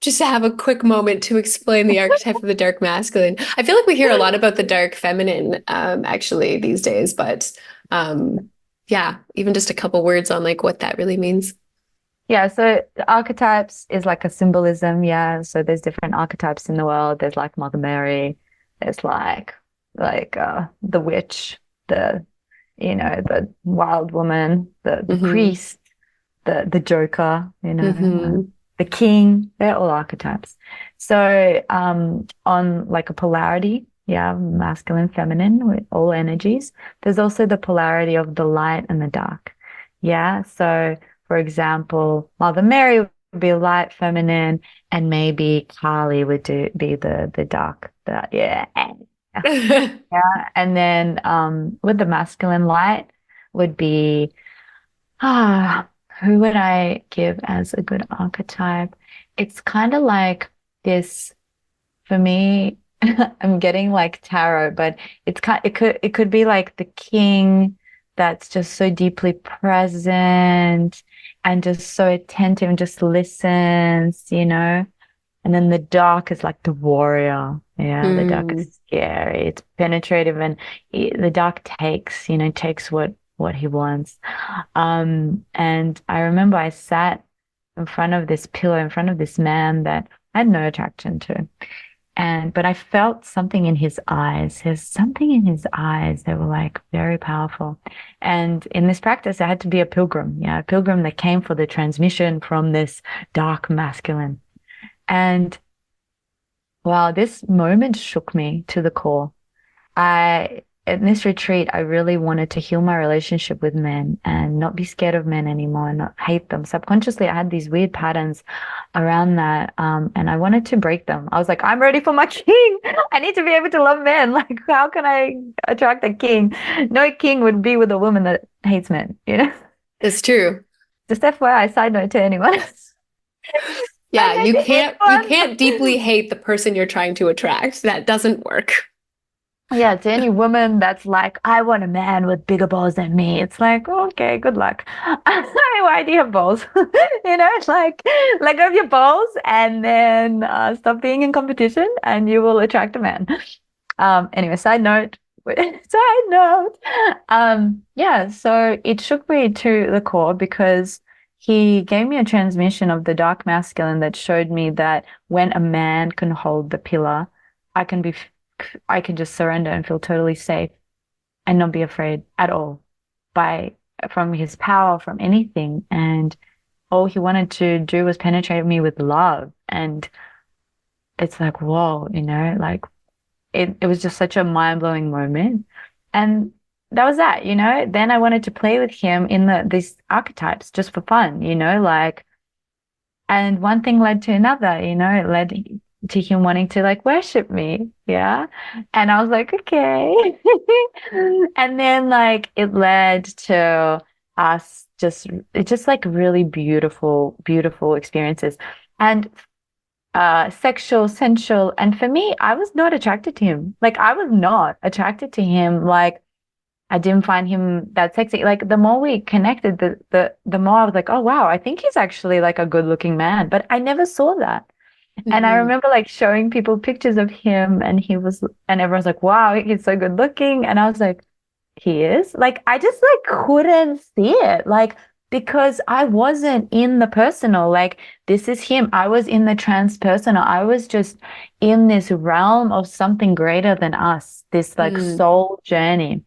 just have a quick moment to explain the archetype of the dark masculine. I feel like we hear a lot about the dark feminine, actually these days, but yeah, even just a couple words on like what that really means. Yeah, so the archetypes is like a symbolism, yeah. So there's different archetypes in the world. There's like Mother Mary, there's like the witch, the wild woman, the Hmm. priest, the joker, Hmm. the king. They're all archetypes. So on like a polarity, yeah, masculine, feminine, with all energies, there's also the polarity of the light and the dark. Yeah. So for example, Mother Mary would be light, feminine, and maybe Kali would be the dark, yeah. Yeah. And then with the masculine light would be ah, who would I give as a good archetype? It's kind of like this for me. I'm getting like tarot, but it could be like the king that's just so deeply present and just so attentive and just listens. And then the dark is like the warrior. Yeah, the dark Mm. is scary. It's penetrative and the dark takes what what he wants. And I remember I sat in front of this pillow, in front of this man that I had no attraction to. But I felt something in his eyes. There's something in his eyes that were like very powerful. And in this practice, I had to be a pilgrim, a pilgrim that came for the transmission from this dark masculine. And wow, this moment shook me to the core. In this retreat, I really wanted to heal my relationship with men and not be scared of men anymore and not hate them. Subconsciously, I had these weird patterns around that. And I wanted to break them. I was like, I'm ready for my king. I need to be able to love men. Like, how can I attract a king? No king would be with a woman that hates men, It's true. Just FYI, side note to anyone. Yeah, Side note you to can't anyone. deeply hate the person you're trying to attract. That doesn't work. Yeah, to any woman that's like, I want a man with bigger balls than me. It's like, okay, good luck. Why do you have balls? It's like, let go of your balls and then stop being in competition and you will attract a man. Anyway, side note. Side note. Yeah, so it shook me to the core because he gave me a transmission of the dark masculine that showed me that when a man can hold the pillar, I can be I can just surrender and feel totally safe and not be afraid at all from his power, from anything. And all he wanted to do was penetrate me with love. And it's like, whoa, like it was just such a mind-blowing moment. And that was that. Then I wanted to play with him in these archetypes just for fun, like, and one thing led to another, it led to him wanting to like worship me. Yeah. And I was like, okay. And then like it led to us just like really beautiful, beautiful experiences. And sexual, sensual. And for me, I was not attracted to him. Like I was not attracted to him. Like I didn't find him that sexy. Like the more we connected, the more I was like, oh wow, I think he's actually like a good looking man. But I never saw that. And I Mhm. remember like showing people pictures of him and everyone's like, wow, he's so good looking. And I was like, he is? Like, I just like couldn't see it. Like, because I wasn't in the personal, like this is him. I was in the transpersonal. I was just in this realm of something greater than us, this like Mm. soul journey.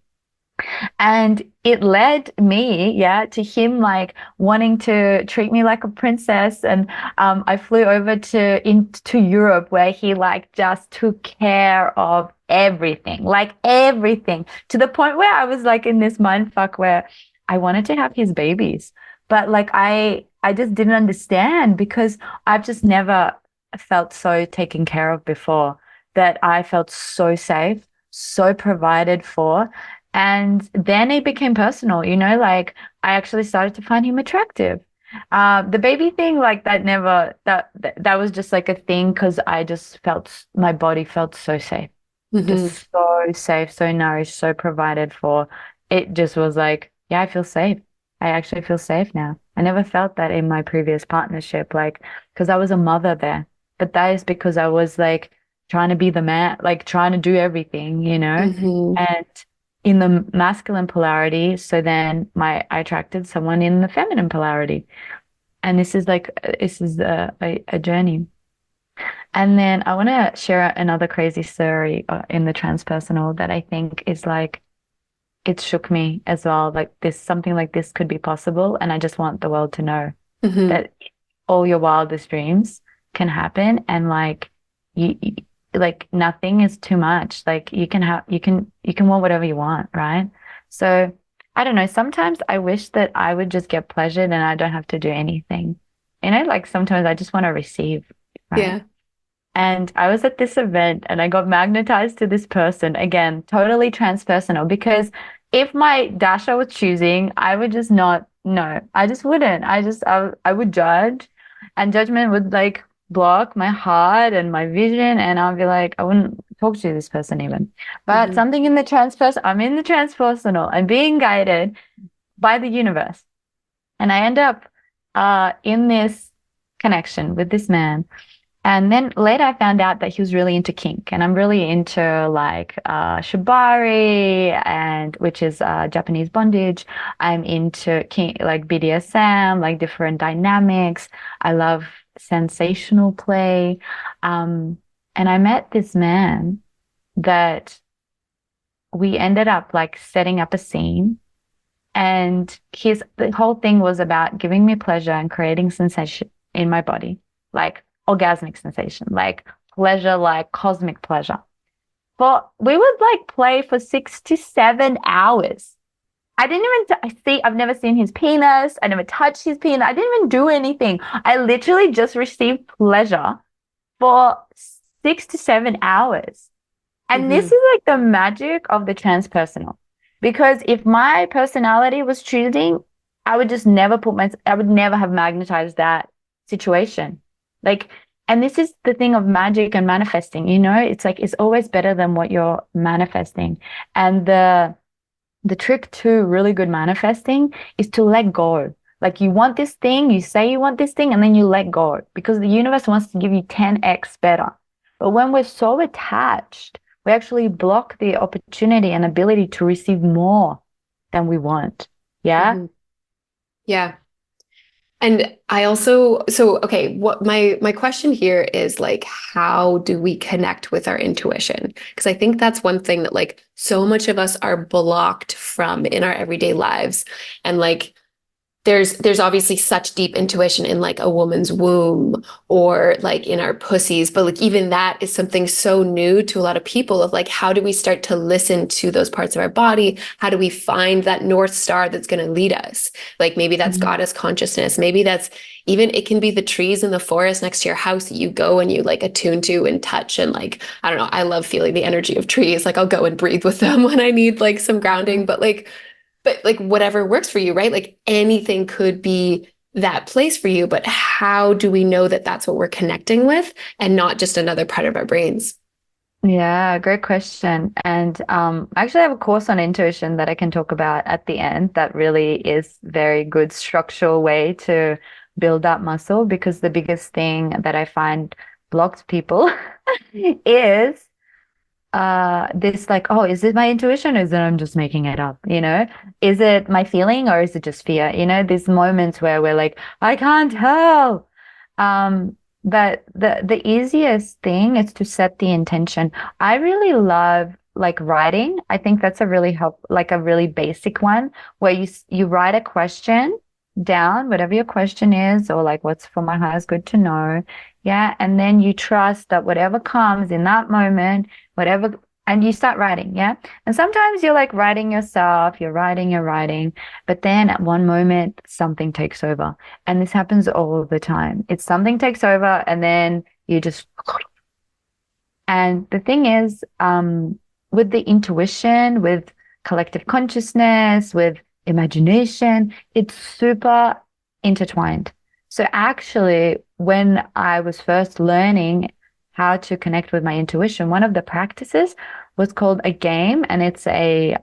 And it led me, to him like wanting to treat me like a princess. And I flew over into Europe where he like just took care of everything, like everything, to the point where I was like in this mind fuck where I wanted to have his babies. But like I just didn't understand because I've just never felt so taken care of before, that I felt so safe, so provided for. And then it became personal, like I actually started to find him attractive. The baby thing, like that never, that was just like a thing because I just my body felt so safe, Mhm. just so safe, so nourished, so provided for. It just was like, yeah, I feel safe. I actually feel safe now. I never felt that in my previous partnership, like, because I was a mother there. But that is because I was like trying to be the man, like trying to do everything. Mhm. And in the masculine polarity, so then I attracted someone in the feminine polarity. And this is a journey. And then I want to share another crazy story in the transpersonal that I think is like, it shook me as well. Like something like this could be possible. And I just want the world to know Mhm. that all your wildest dreams can happen. And like, you like nothing is too much. Like you can want whatever you want, right? So I don't know. Sometimes I wish that I would just get pleasured and I don't have to do anything. Like sometimes I just want to receive, right? Yeah. And I was at this event and I got magnetized to this person again, totally transpersonal. Because if my Dasha was choosing, I would just not, no, I just wouldn't. I would judge, and judgment would like block my heart and my vision. And I'll be like, I wouldn't talk to this person even. But Mhm. something in the I'm in the transpersonal. I'm being guided by the universe. And I end up in this connection with this man. And then later I found out that he was really into kink, and I'm really into like shibari, and which is Japanese bondage. I'm into kink, like BDSM, like different dynamics. I love sensational play. And I met this man that we ended up like setting up a scene, and the whole thing was about giving me pleasure and creating sensation in my body, like orgasmic sensation, like pleasure, like cosmic pleasure. But we would like play for 6 to 7 hours. I didn't even see, I've never seen his penis. I never touched his penis. I didn't even do anything. I literally just received pleasure for 6 to 7 hours. And this Mm-hmm. is like the magic of the transpersonal. Because if my personality was choosing, I would just never I would never have magnetized that situation. Like, and this is the thing of magic and manifesting, it's like it's always better than what you're manifesting. And the trick to really good manifesting is to let go. Like you want this thing, you say you want this thing, and then you let go because the universe wants to give you 10x better. But when we're so attached, we actually block the opportunity and ability to receive more than we want. Yeah. Mm-hmm. Yeah. And I also, so okay, what my question here is like, how do we connect with our intuition? Because I think that's one thing that like so much of us are blocked from in our everyday lives. And like there's obviously such deep intuition in like a woman's womb or like in our pussies, but like even that is something so new to a lot of people of like, how do we start to listen to those parts of our body? How do we find that North Star that's going to lead us? Like maybe that's Mhm. goddess consciousness. Maybe that's even, it can be the trees in the forest next to your house that you go and you like attune to and touch. And like, I don't know, I love feeling the energy of trees. Like I'll go and breathe with them when I need like some grounding, but like whatever works for you, right? Like anything could be that place for you, but how do we know that that's what we're connecting with and not just another part of our brains? Yeah, great question. And I actually have a course on intuition that I can talk about at the end that really is very good structural way to build that muscle because the biggest thing that I find blocks people is this like, oh, is it my intuition or is it I'm just making it up? Is it my feeling or is it just fear? These moments where we're like, I can't tell. Um, but the easiest thing is to set the intention. I really love like writing. I think that's a really like a really basic one where you write a question down, whatever your question is, or like what's for my highest good to know. Yeah. And then you trust that whatever comes in that moment, whatever, and you start writing. Yeah. And sometimes you're like writing yourself, you're writing, but then at one moment, something takes over. And this happens all the time. It's something takes over and then you just, and the thing is, with the intuition, with collective consciousness, with imagination, it's super intertwined. So actually, when I was first learning how to connect with my intuition, one of the practices was called a game, and it's I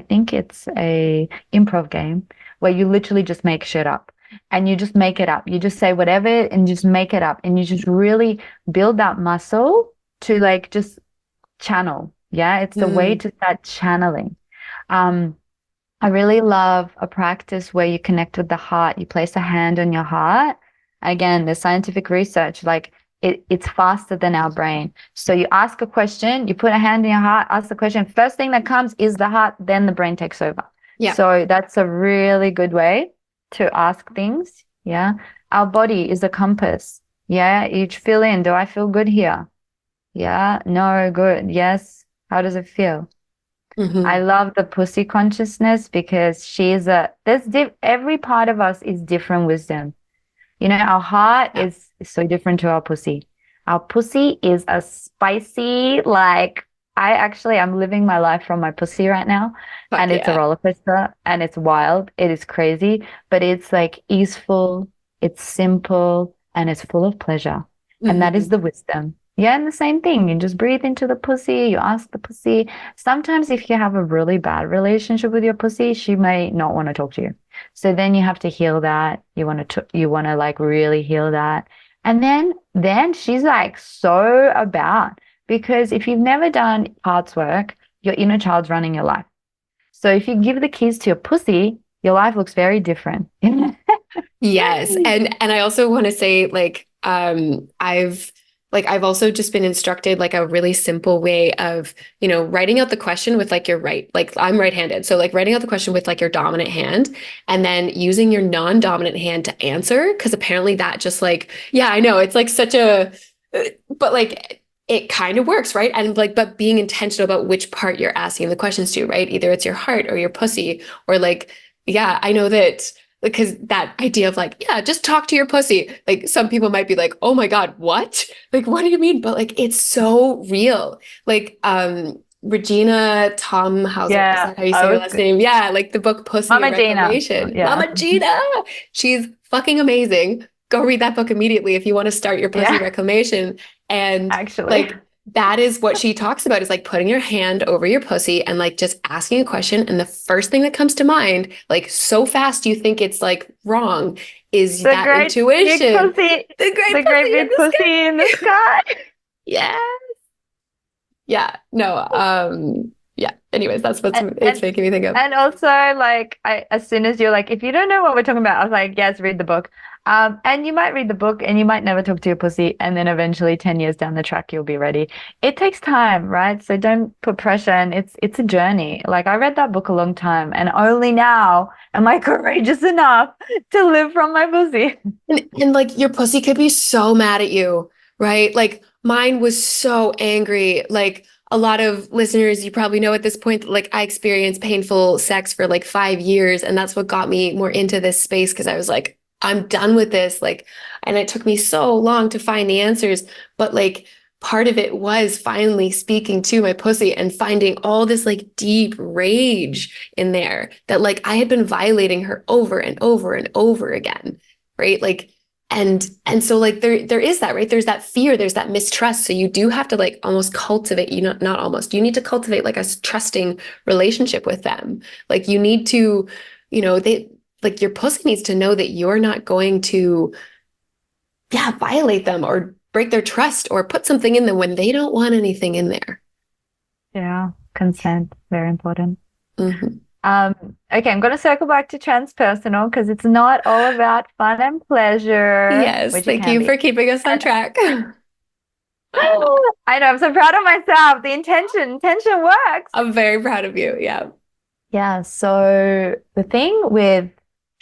think it's a improv game where you literally just make shit up. And you just make it up. You just say whatever and just make it up. And you just really build that muscle to like just channel. Yeah, it's the way Mm, to start channeling. Um, I really love a practice where you connect with the heart. You place a hand on your heart. Again, there's scientific research, like it's faster than our brain. So you ask a question, you put a hand in your heart, ask the question. First thing that comes is the heart, then the brain takes over. yeah. So that's a really good way to ask things. Yeah. Our body is a compass. Yeah. You feel in, do I feel good here? Yeah. No, good. Yes. How does it feel? I Hmm. love the pussy consciousness because every part of us is different wisdom. Our heart Yeah. is so different to our pussy. Our pussy is a spicy, like I'm living my life from my pussy right now, Fuck and it's a yeah. roller coaster and it's wild. It is crazy, but it's like easeful, it's simple, and it's full of pleasure. And that is Hmm. the wisdom. Yeah, and the same thing. You just breathe into the pussy, you ask the pussy. Sometimes if you have a really bad relationship with your pussy, she may not want to talk to you. So then you have to heal that. You want to like really heal that. And then she's like so about, because if you've never done parts work, your inner child's running your life. So if you give the keys to your pussy, your life looks very different. Yes. And I also want to say I've also just been instructed like a really simple way of, writing out the question with like your right, like I'm right-handed. So like writing out the question with like your dominant hand and then using your non-dominant hand to answer. Cause apparently that just like, yeah, I know it's like such but like it kind of works, right? And like, but being intentional about which part you're asking the questions to, right? Either it's your heart or your pussy or like, yeah, I know that because that idea of like, yeah, just talk to your pussy. Like some people might be like, oh my God, what? Like, what do you mean? But like, it's so real. Like, Regina Tomhauser, is Yeah, that how you say I her was last good. name? Yeah, like the book Pussy Mama Gina. Reclamation. Yeah. Mama Gina. She's fucking amazing. Go read that book immediately if you want to start your pussy Yeah, reclamation. And actually. like that is what she talks about is like putting your hand over your pussy and like just asking a question. And the first thing that comes to mind, like so fast you think it's like wrong, is The that great big intuition. pussy, The great the great pussy in big the pussy in the sky. sky. Yeah. Yeah. No. Yeah. Anyways, that's what And, it's and making me think of. and also like as soon as you're like, if you don't know what we're talking about, I was like, yes, read the book. And you might read the book and you might never talk to your pussy, and then eventually 10 years down the track you'll be ready. It takes time, right? So don't put pressure, and it's a journey. Like I read that book a long time and only now am I courageous enough to live from my pussy. And like your pussy could be so mad at you, right? Like mine was so angry. Like a lot of listeners, you probably know at this point, like I experienced painful sex for like 5 years. And that's what got me more into this space because I was like, I'm done with this. Like, and it took me so long to find the answers. But like part of it was finally speaking to my pussy and finding all this like deep rage in there that like I had been violating her over and over and over again, right? Like, and so like there is that, right? There's that fear, there's that mistrust. So you do have to like almost cultivate, not almost, you need to cultivate like a trusting relationship with them. Like you need to, they like your pussy needs to know that you're not going to, yeah, violate them or break their trust or put something in them when they don't want anything in there. Yeah, consent, very important. Mhm. Okay, I'm going to circle back to transpersonal because it's not all about fun and pleasure, Yes, which it thank can you be. for keeping us on And track. I know, I'm so proud of myself. The intention works. I'm very proud of you. Yeah. Yeah, so the thing with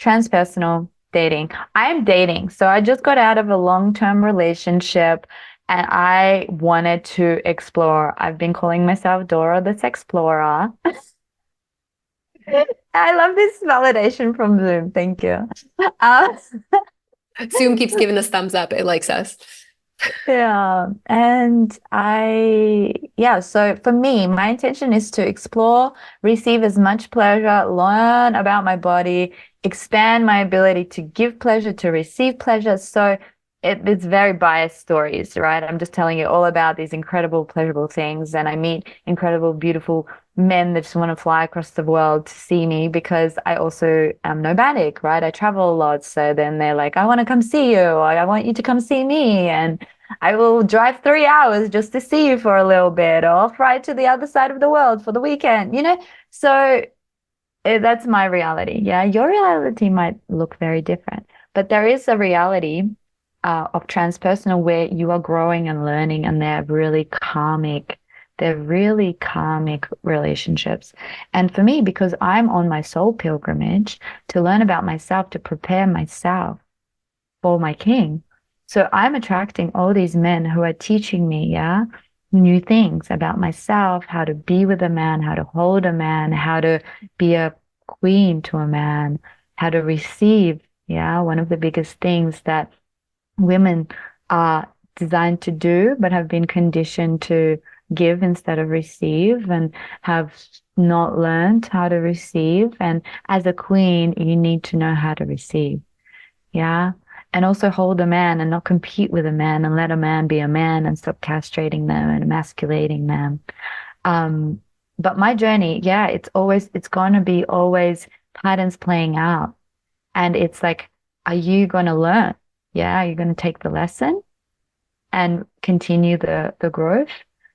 transpersonal dating, I am dating. So I just got out of a long-term relationship and I wanted to explore. I've been calling myself Dora the Sexplorer. I love this validation from Zoom. Thank you. Uh, Zoom keeps giving us thumbs up. It likes us. yeah. Yeah, so for me, my intention is to explore, receive as much pleasure, learn about my body, expand my ability to give pleasure, to receive pleasure. So it's very biased stories, right? I'm just telling you all about these incredible, pleasurable things. And I meet incredible, beautiful men that just want to fly across the world to see me because I also am nomadic, right? I travel a lot. So then they're like, I want to come see you, or I want you to come see me. And I will drive 3 hours just to see you for a little bit, or I'll fly to the other side of the world for the weekend, you know? So that's my reality. Yeah, your reality might look very different, but there is a reality of transpersonal where you are growing and learning, and they're really karmic relationships. And for me, because I'm on my soul pilgrimage to learn about myself, to prepare myself for my king. So I'm attracting all these men who are teaching me, yeah, new things about myself, how to be with a man, how to hold a man, how to be a queen to a man, how to receive. Yeah, one of the biggest things that women are designed to do, but have been conditioned to give instead of receive, and have not learned how to receive. And as a queen, you need to know how to receive. Yeah. And also hold a man and not compete with a man, and let a man be a man and stop castrating them and emasculating them. Um, but my journey, yeah, it's going to be always patterns playing out. And it's like, are you going to learn? Yeah, you're going to take the lesson and continue the growth.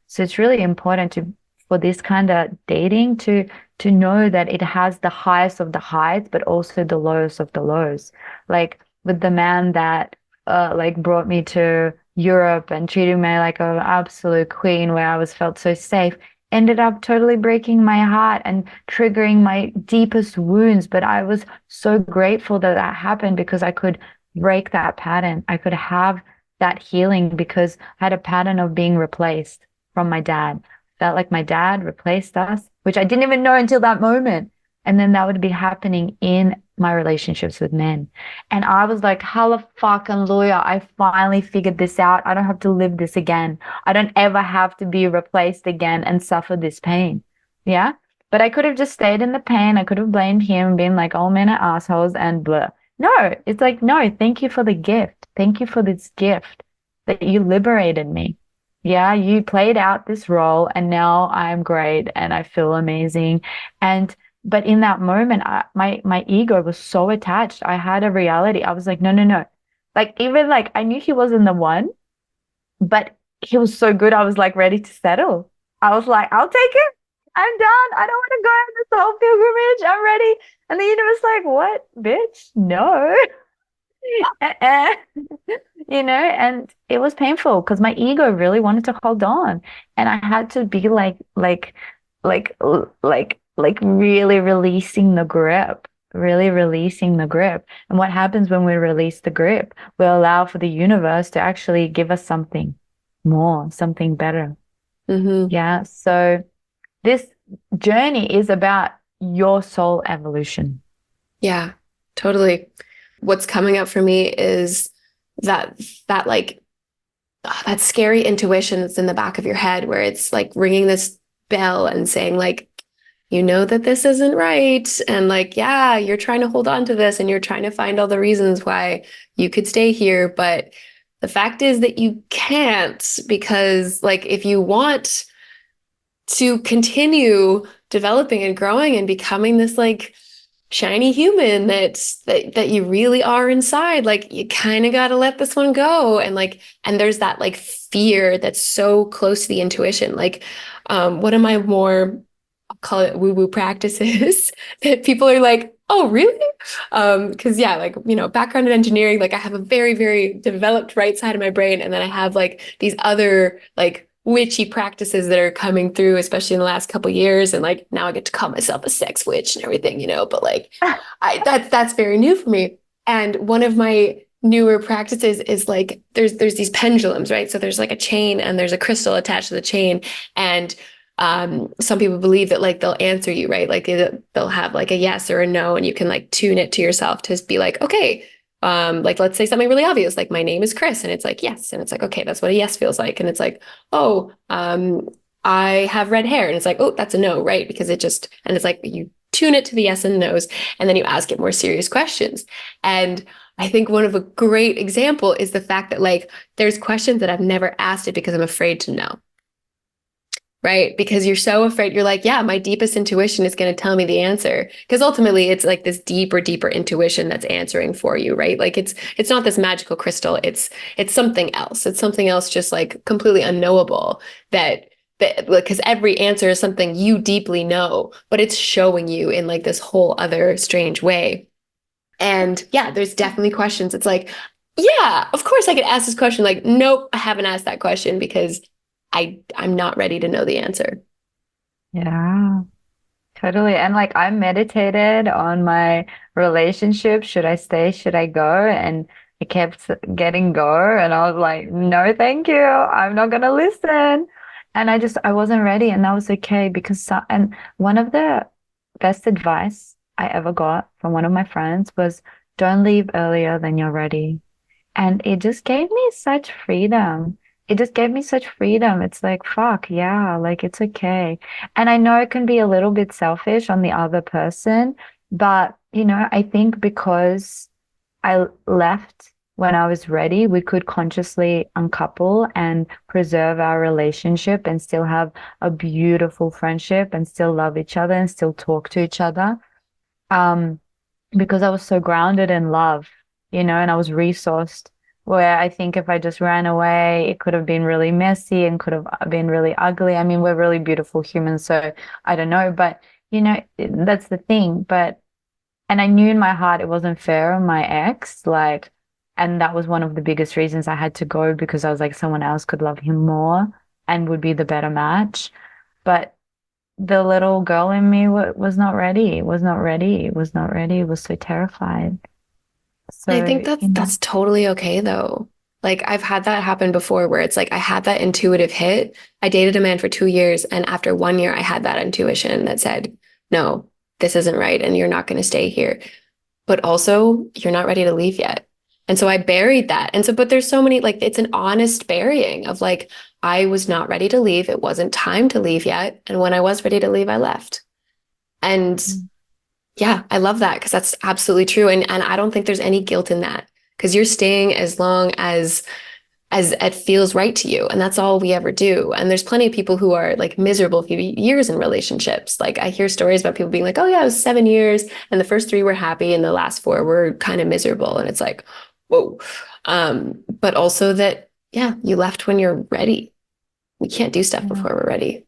So it's really important to for this kind of dating to know that it has the highest of the highs, but also the lowest of the lows. Like with the man that like brought me to Europe and treated me like an absolute queen where I was felt so safe, ended up totally breaking my heart and triggering my deepest wounds. But I was so grateful that that happened because I could break that pattern. I could have that healing because I had a pattern of being replaced from my dad. Felt like my dad replaced us, which I didn't even know until that moment. And then that would be happening in my relationships with men. And I was like, hallelujah, I finally figured this out. I don't have to live this again. I don't ever have to be replaced again and suffer this pain. Yeah. But I could have just stayed in the pain. I could have blamed him and been like, all men are assholes and blah. No, it's like, no, thank you for the gift. Thank you for this gift that you liberated me. Yeah, you played out this role and now I'm great and I feel amazing. And but in that moment, my ego was so attached. I had a reality. I was like, no, no, no. Like even like I knew he wasn't the one, but he was so good. I was like ready to settle. I was like, I'll take it. I'm done. I don't want to go on this whole pilgrimage. I'm ready. And the universe like, what, bitch? No. And it was painful because my ego really wanted to hold on, and I had to be like really releasing the grip, really releasing the grip. And what happens when we release the grip? We allow for the universe to actually give us something more, something better. Mm-hmm. Yeah. So this journey is about your soul evolution. Yeah, totally. What's coming up for me is that that like that scary intuition that's in the back of your head where it's like ringing this bell and saying like, you know that this isn't right. And like, yeah, you're trying to hold on to this and you're trying to find all the reasons why you could stay here. But the fact is that you can't, because like if you want to continue developing and growing and becoming this like shiny human that you really are inside, like you kind of got to let this one go. And like, and there's that like fear that's so close to the intuition. Like one of my more, I'll call it woo-woo practices that people are like, oh, really? Because yeah, like, you know, background in engineering, like I have a very, very developed right side of my brain. And then I have like these other like witchy practices that are coming through, especially in the last couple of years. And like now I get to call myself a sex witch and everything, you know, but like that's very new for me. And one of my newer practices is like there's these pendulums, right? So there's like a chain and there's a crystal attached to the chain. And some people believe that like they'll answer you, right? Like they'll have like a yes or a no, and you can like tune it to yourself to be like, okay, like let's say something really obvious, like my name is Kris, and it's like yes, and it's like okay, that's what a yes feels like, and it's like oh, I have red hair, and it's like oh, that's a no, right? Because it just and it's like you tune it to the yes and the no's, and then you ask it more serious questions. And I think one of a great example is the fact that like there's questions that I've never asked it because I'm afraid to know. Right? Because you're so afraid. You're like, yeah, my deepest intuition is going to tell me the answer. Because ultimately it's like this deeper deeper intuition that's answering for you, right? Like it's not this magical crystal. It's something else. It's something else just like completely unknowable that because every answer is something you deeply know, but it's showing you in like this whole other strange way. And yeah, there's definitely questions. It's like, yeah, of course I could ask this question. Like, nope, I haven't asked that question because I'm not ready to know the answer. Yeah. Totally. And like I meditated on my relationship. Should I stay? Should I go? And it kept getting go. And I was like, no, thank you. I'm not gonna listen. And I wasn't ready. And that was okay because and one of the best advice I ever got from one of my friends was don't leave earlier than you're ready. And it just gave me such freedom. It just gave me such freedom. It's like, fuck, yeah, like it's okay. And I know it can be a little bit selfish on the other person, but I think because I left when I was ready, we could consciously uncouple and preserve our relationship and still have a beautiful friendship and still love each other and still talk to each other. Um, because I was so grounded in love, and I was resourced where I think if I just ran away, it could have been really messy and could have been really ugly. I mean, we're really beautiful humans, so I don't know, but that's the thing. And I knew in my heart it wasn't fair on my ex, like, and that was one of the biggest reasons I had to go because I was like, someone else could love him more and would be the better match. But the little girl in me was not ready, was not ready, was not ready, was so terrified. I think So, that's totally okay though. Like I've had that happen before where it's like I had that intuitive hit. I dated a man for 2 years, and after 1 year, I had that intuition that said, no, this isn't right, and you're not going to stay here. But also, you're not ready to leave yet. And so I buried that. And so, but there's so many, like, it's an honest burying of like, I was not ready to leave. It wasn't time to leave yet. And when I was ready to leave, I left. And yeah, I love that because that's absolutely true. And I don't think there's any guilt in that because you're staying as long as it feels right to you. And that's all we ever do. And there's plenty of people who are like miserable for years in relationships. Like I hear stories about people being like, oh yeah, it was 7 years and the first three were happy and the last four were kind of miserable. And it's like, whoa. But also that, yeah, you left when you're ready. We can't do stuff yeah. before we're ready.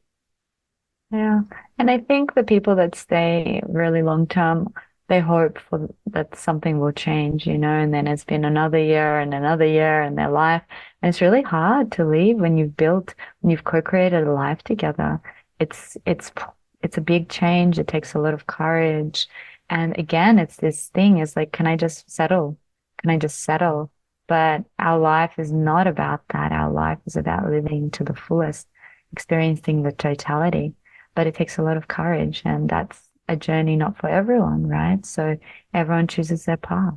Yeah. And I think the people that stay really long term, they hope for that something will change, and then it's been another year in their life. And it's really hard to leave when you've co-created a life together. It's a big change. It takes a lot of courage. And again, it's this thing is like, can I just settle? Can I just settle? But our life is not about that. Our life is about living to the fullest, experiencing the totality, but it takes a lot of courage, and that's a journey not for everyone, right? So everyone chooses their path.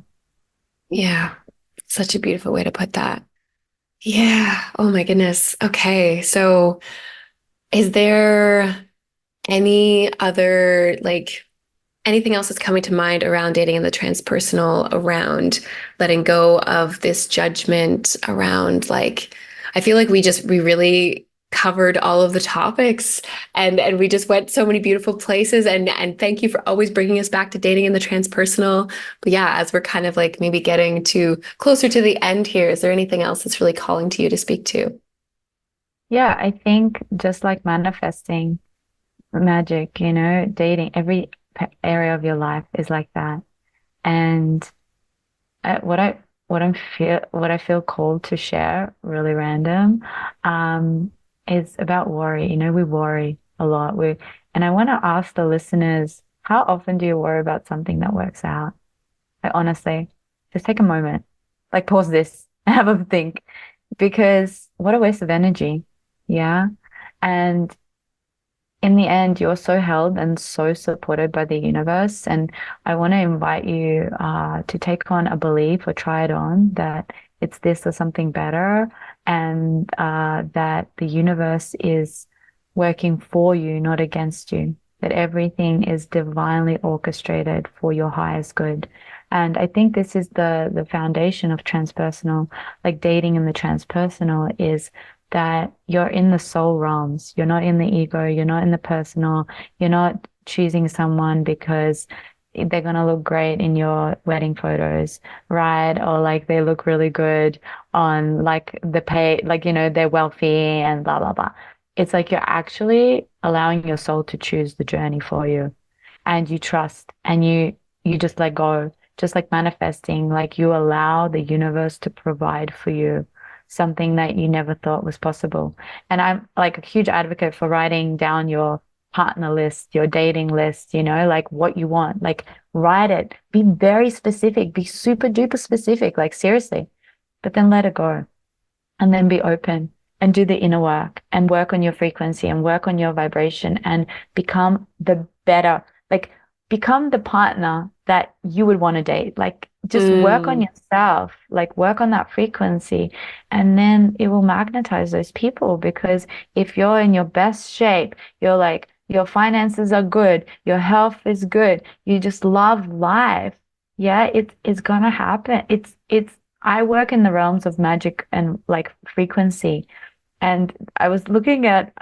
Yeah. Such a beautiful way to put that. Yeah. Oh my goodness. Okay. So is there any other like anything else that's coming to mind around dating and the transpersonal, around letting go of this judgment, around like, I feel like we really covered all of the topics and we just went so many beautiful places and thank you for always bringing us back to dating and the transpersonal. But yeah, as we're kind of like maybe getting to closer to the end here, is there anything else that's really calling to you to speak to? Yeah, I think just like manifesting magic, dating, every area of your life is like that. And what I feel called to share, really random, um, is about worry. We worry a lot. And I want to ask the listeners, how often do you worry about something that works out? Like honestly, just take a moment, like pause this and have a think, because what a waste of energy. Yeah. And in the end, you're so held and so supported by the universe. And I want to invite you to take on a belief or try it on that it's this or something better, and that the universe is working for you, not against you, that everything is divinely orchestrated for your highest good. And I think this is the foundation of transpersonal, like dating in the transpersonal is that you're in the soul realms. You're not in the ego. You're not in the personal. You're not choosing someone because they're going to look great in your wedding photos, right? Or like they look really good on like the pay, like, they're wealthy and blah, blah, blah. It's like you're actually allowing your soul to choose the journey for you, and you trust and you just let go, just like manifesting, like you allow the universe to provide for you something that you never thought was possible. And I'm like a huge advocate for writing down your partner list, your dating list, like what you want, like write it, be very specific, be super duper specific, like seriously, but then let it go and then be open and do the inner work and work on your frequency and work on your vibration and become the better, like become the partner that you would want to date. Like just work on Mm, yourself, like work on that frequency, and then it will magnetize those people. Because if you're in your best shape, you're like, your finances are good, your health is good, you just love life. Yeah, it's gonna happen. I work in the realms of magic and like frequency. And I was looking at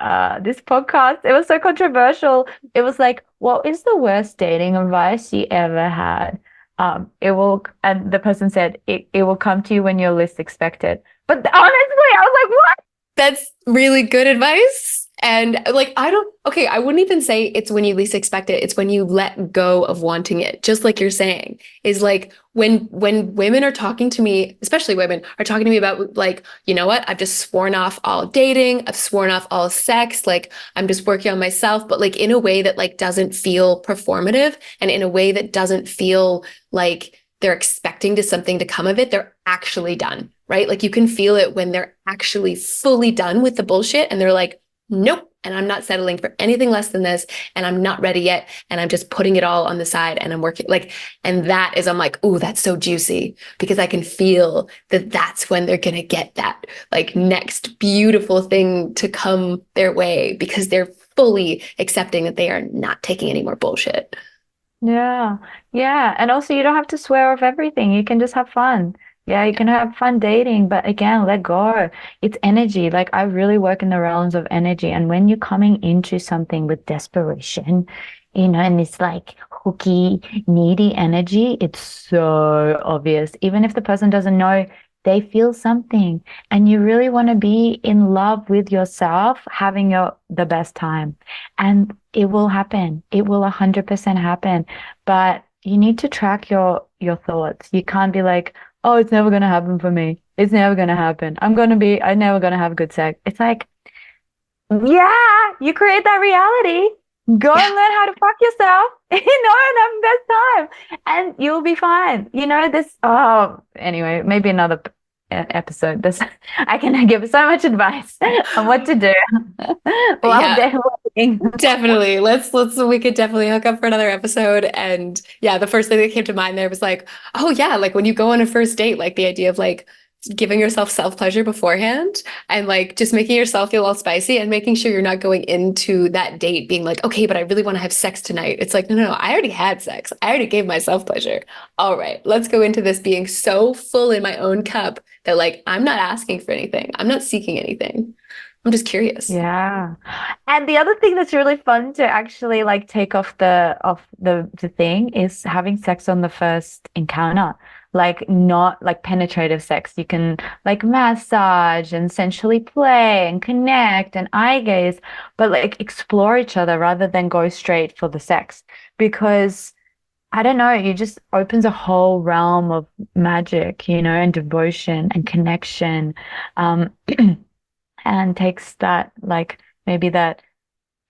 this podcast. It was so controversial. It was like, what is the worst dating advice you ever had? It will, and the person said it will come to you when you're least expected. But honestly, I was like, what? That's really good advice. And like, okay, I wouldn't even say it's when you least expect it. It's when you let go of wanting it. Just like you're saying, is like when women are talking to me, especially women are talking to me about like, you know what? I've just sworn off all dating. I've sworn off all sex. Like I'm just working on myself, but like in a way that like doesn't feel performative and in a way that doesn't feel like they're expecting to something to come of it. They're actually done, right? Like you can feel it when they're actually fully done with the bullshit and they're like, nope. And I'm not settling for anything less than this. And I'm not ready yet. And I'm just putting it all on the side and I'm working like, and that is, I'm like, ooh, that's so juicy because I can feel that that's when they're going to get that like next beautiful thing to come their way because they're fully accepting that they are not taking any more bullshit. Yeah. Yeah. And also, you don't have to swear off everything. You can just have fun. Yeah, you can have fun dating, but again, let go. It's energy. Like, I really work in the realms of energy. And when you're coming into something with desperation, and it's like hooky, needy energy, it's so obvious. Even if the person doesn't know, they feel something. And you really want to be in love with yourself, having the best time. And it will happen. It will 100% happen. But you need to track your thoughts. You can't be like, oh, it's never gonna happen for me. It's never gonna happen. I'm never gonna have good sex. It's like, yeah, you create that reality. Go Yeah. and learn how to fuck yourself, and have the best time. And you'll be fine. Anyway, maybe another episode. This I can give so much advice on what to do while Yeah. they're working. Definitely. We could definitely hook up for another episode. And yeah, the first thing that came to mind there was like, oh yeah, like when you go on a first date, like the idea of like giving yourself self-pleasure beforehand and like just making yourself feel all spicy and making sure you're not going into that date being like, okay, but I really want to have sex tonight. It's like, no, no, no, I already had sex. I already gave myself pleasure. All right, let's go into this being so full in my own cup that like I'm not asking for anything. I'm not seeking anything. I'm just curious. Yeah. And the other thing that's really fun to actually like take off the thing is having sex on the first encounter. Like not like penetrative sex. You can like massage and sensually play and connect and eye gaze, but like explore each other rather than go straight for the sex. Because I don't know, it just opens a whole realm of magic, and devotion and connection. Um, and takes that like maybe that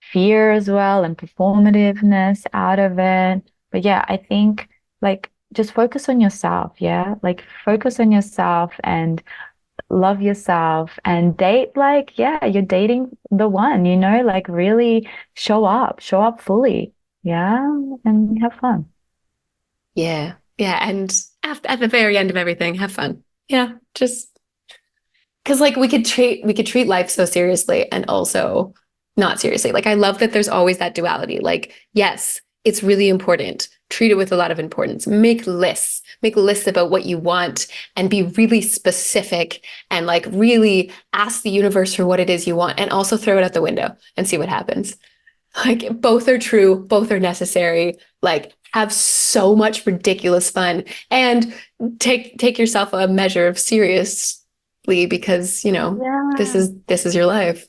fear as well and performativeness out of it. But yeah, I think like just focus on yourself, yeah? Like focus on yourself and love yourself and date like, yeah, you're dating the one, like really show up fully. Yeah, and have fun. Yeah. Yeah. And at the very end of everything, have fun. Yeah. Just because like we could treat life so seriously and also not seriously. Like I love that there's always that duality. Like, yes, it's really important. Treat it with a lot of importance. Make lists about what you want and be really specific and like really ask the universe for what it is you want and also throw it out the window and see what happens. Like both are true, both are necessary. Like have so much ridiculous fun and take yourself a measure of seriously because, this Yeah. is your life.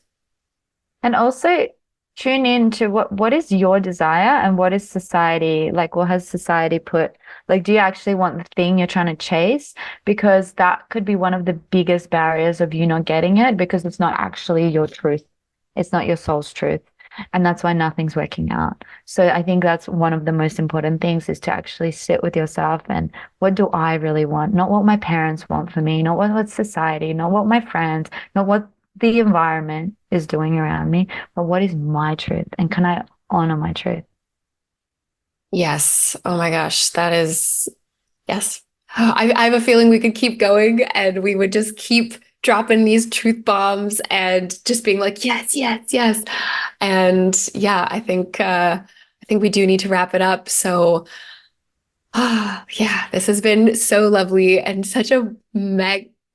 And also tune in to what is your desire and what is society like, what has society put like, do you actually want the thing you're trying to chase? Because that could be one of the biggest barriers of you not getting it because it's not actually your truth. It's not your soul's truth. And that's why nothing's working out. So I think that's one of the most important things is to actually sit with yourself and what do I really want? Not what my parents want for me, not what society, not what my friends, not what the environment is doing around me, but what is my truth? And can I honor my truth? Yes. Oh my gosh. That is, yes. I have a feeling we could keep going and we would just keep dropping these truth bombs and just being like, yes, yes, yes. And yeah, I think we do need to wrap it up. So yeah, this has been so lovely and such a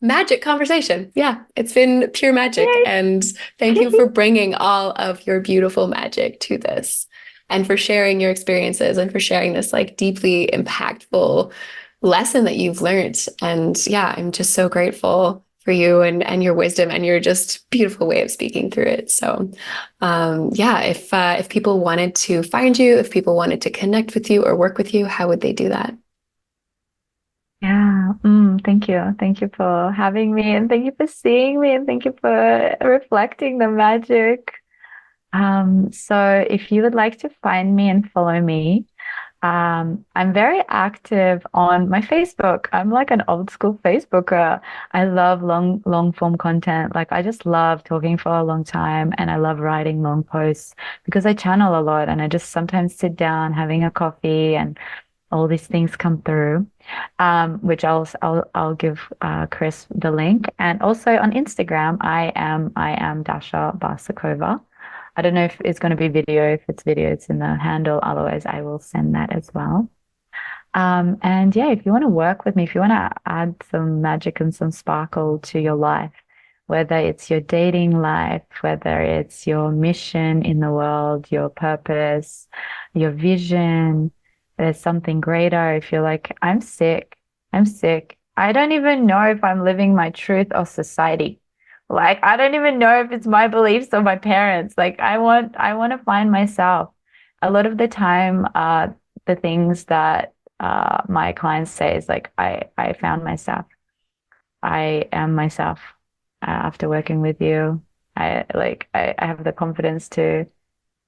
magic conversation. Yeah, it's been pure magic. Yay. And thank you for bringing all of your beautiful magic to this. and for sharing your experiences and for sharing this like deeply impactful lesson that you've learned. And yeah, I'm just so grateful for you and your wisdom and your just beautiful way of speaking through it. So yeah, if people wanted to find you, if people wanted to connect with you or work with you, how would they do that? Yeah, thank you. Thank you for having me, and thank you for seeing me, and thank you for reflecting the magic. So if you would like to find me and follow me, I'm very active on my Facebook. I'm like an old school Facebooker. I love long form content. Like I just love talking for a long time, and I love writing long posts because I channel a lot, and I just sometimes sit down having a coffee and all these things come through. Which I'll give Kris the link. And also on Instagram, I am Dasha Barsukova. I don't know if it's going to be video. If it's video, it's in the handle. Otherwise, I will send that as well. And yeah, if you want to work with me, if you want to add some magic and some sparkle to your life, whether it's your dating life, whether it's your mission in the world, your purpose, your vision, there's something greater. If you're like, I'm sick, I don't even know if I'm living my truth or society. Like, I don't even know if it's my beliefs or my parents. Like, I want to find myself. A lot of the time, the things that my clients say is like, I found myself. I am myself after working with you. I have the confidence to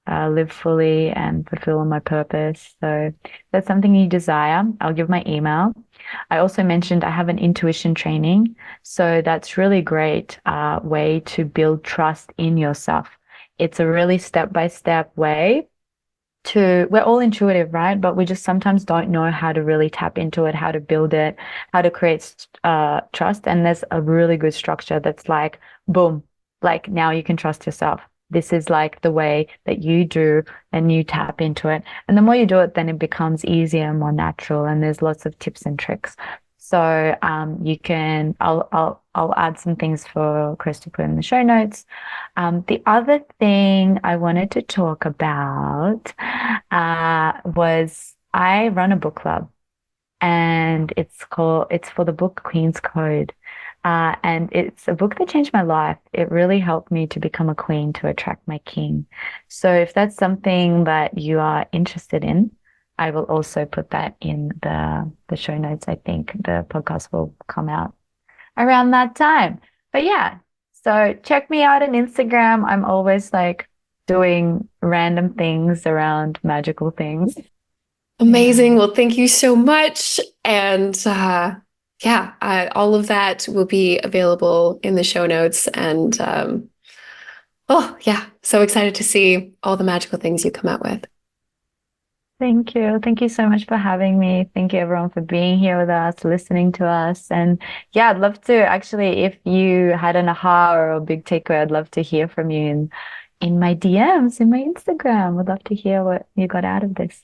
live fully and fulfill my purpose. So if that's something you desire, I'll give my email. I also mentioned I have an intuition training. So that's really great way to build trust in yourself. It's a really step-by-step way we're all intuitive, right? But we just sometimes don't know how to really tap into it, how to build it, how to create trust. And there's a really good structure that's like, boom, like now you can trust yourself. This is like the way that you do and you tap into it. And the more you do it, then it becomes easier and more natural. And there's lots of tips and tricks. So I'll add some things for Kris to put in the show notes. The other thing I wanted to talk about was I run a book club, and it's for the book Queen's Code. And it's a book that changed my life. It really helped me to become a queen, to attract my king. So if that's something that you are interested in, I will also put that in the show notes. I think the podcast will come out around that time. But yeah, so check me out on Instagram. I'm always like doing random things around magical things. Amazing. Well, thank you so much. And yeah, all of that will be available in the show notes. And oh, yeah, so excited to see all the magical things you come out with. Thank you. Thank you so much for having me. Thank you everyone for being here with us, listening to us. And yeah, I'd love to actually, if you had an aha or a big takeaway, I'd love to hear from you in my DMs, in my Instagram. Would love to hear what you got out of this.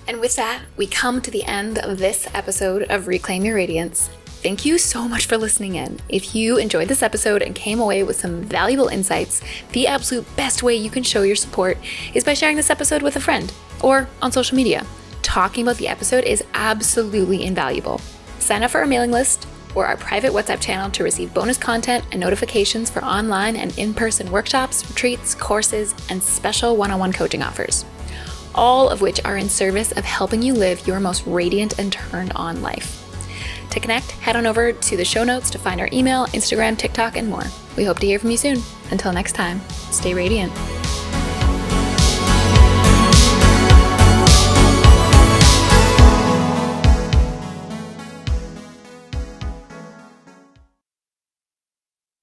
And with that, we come to the end of this episode of Reclaim Your Radiance. Thank you so much for listening in. If you enjoyed this episode and came away with some valuable insights, the absolute best way you can show your support is by sharing this episode with a friend or on social media. Talking about the episode is absolutely invaluable. Sign up for our mailing list or our private WhatsApp channel to receive bonus content and notifications for online and in-person workshops, retreats, courses, and special one-on-one coaching offers. All of which are in service of helping you live your most radiant and turned on life. To connect, head on over to the show notes to find our email, Instagram, TikTok, and more. We hope to hear from you soon. Until next time, stay radiant.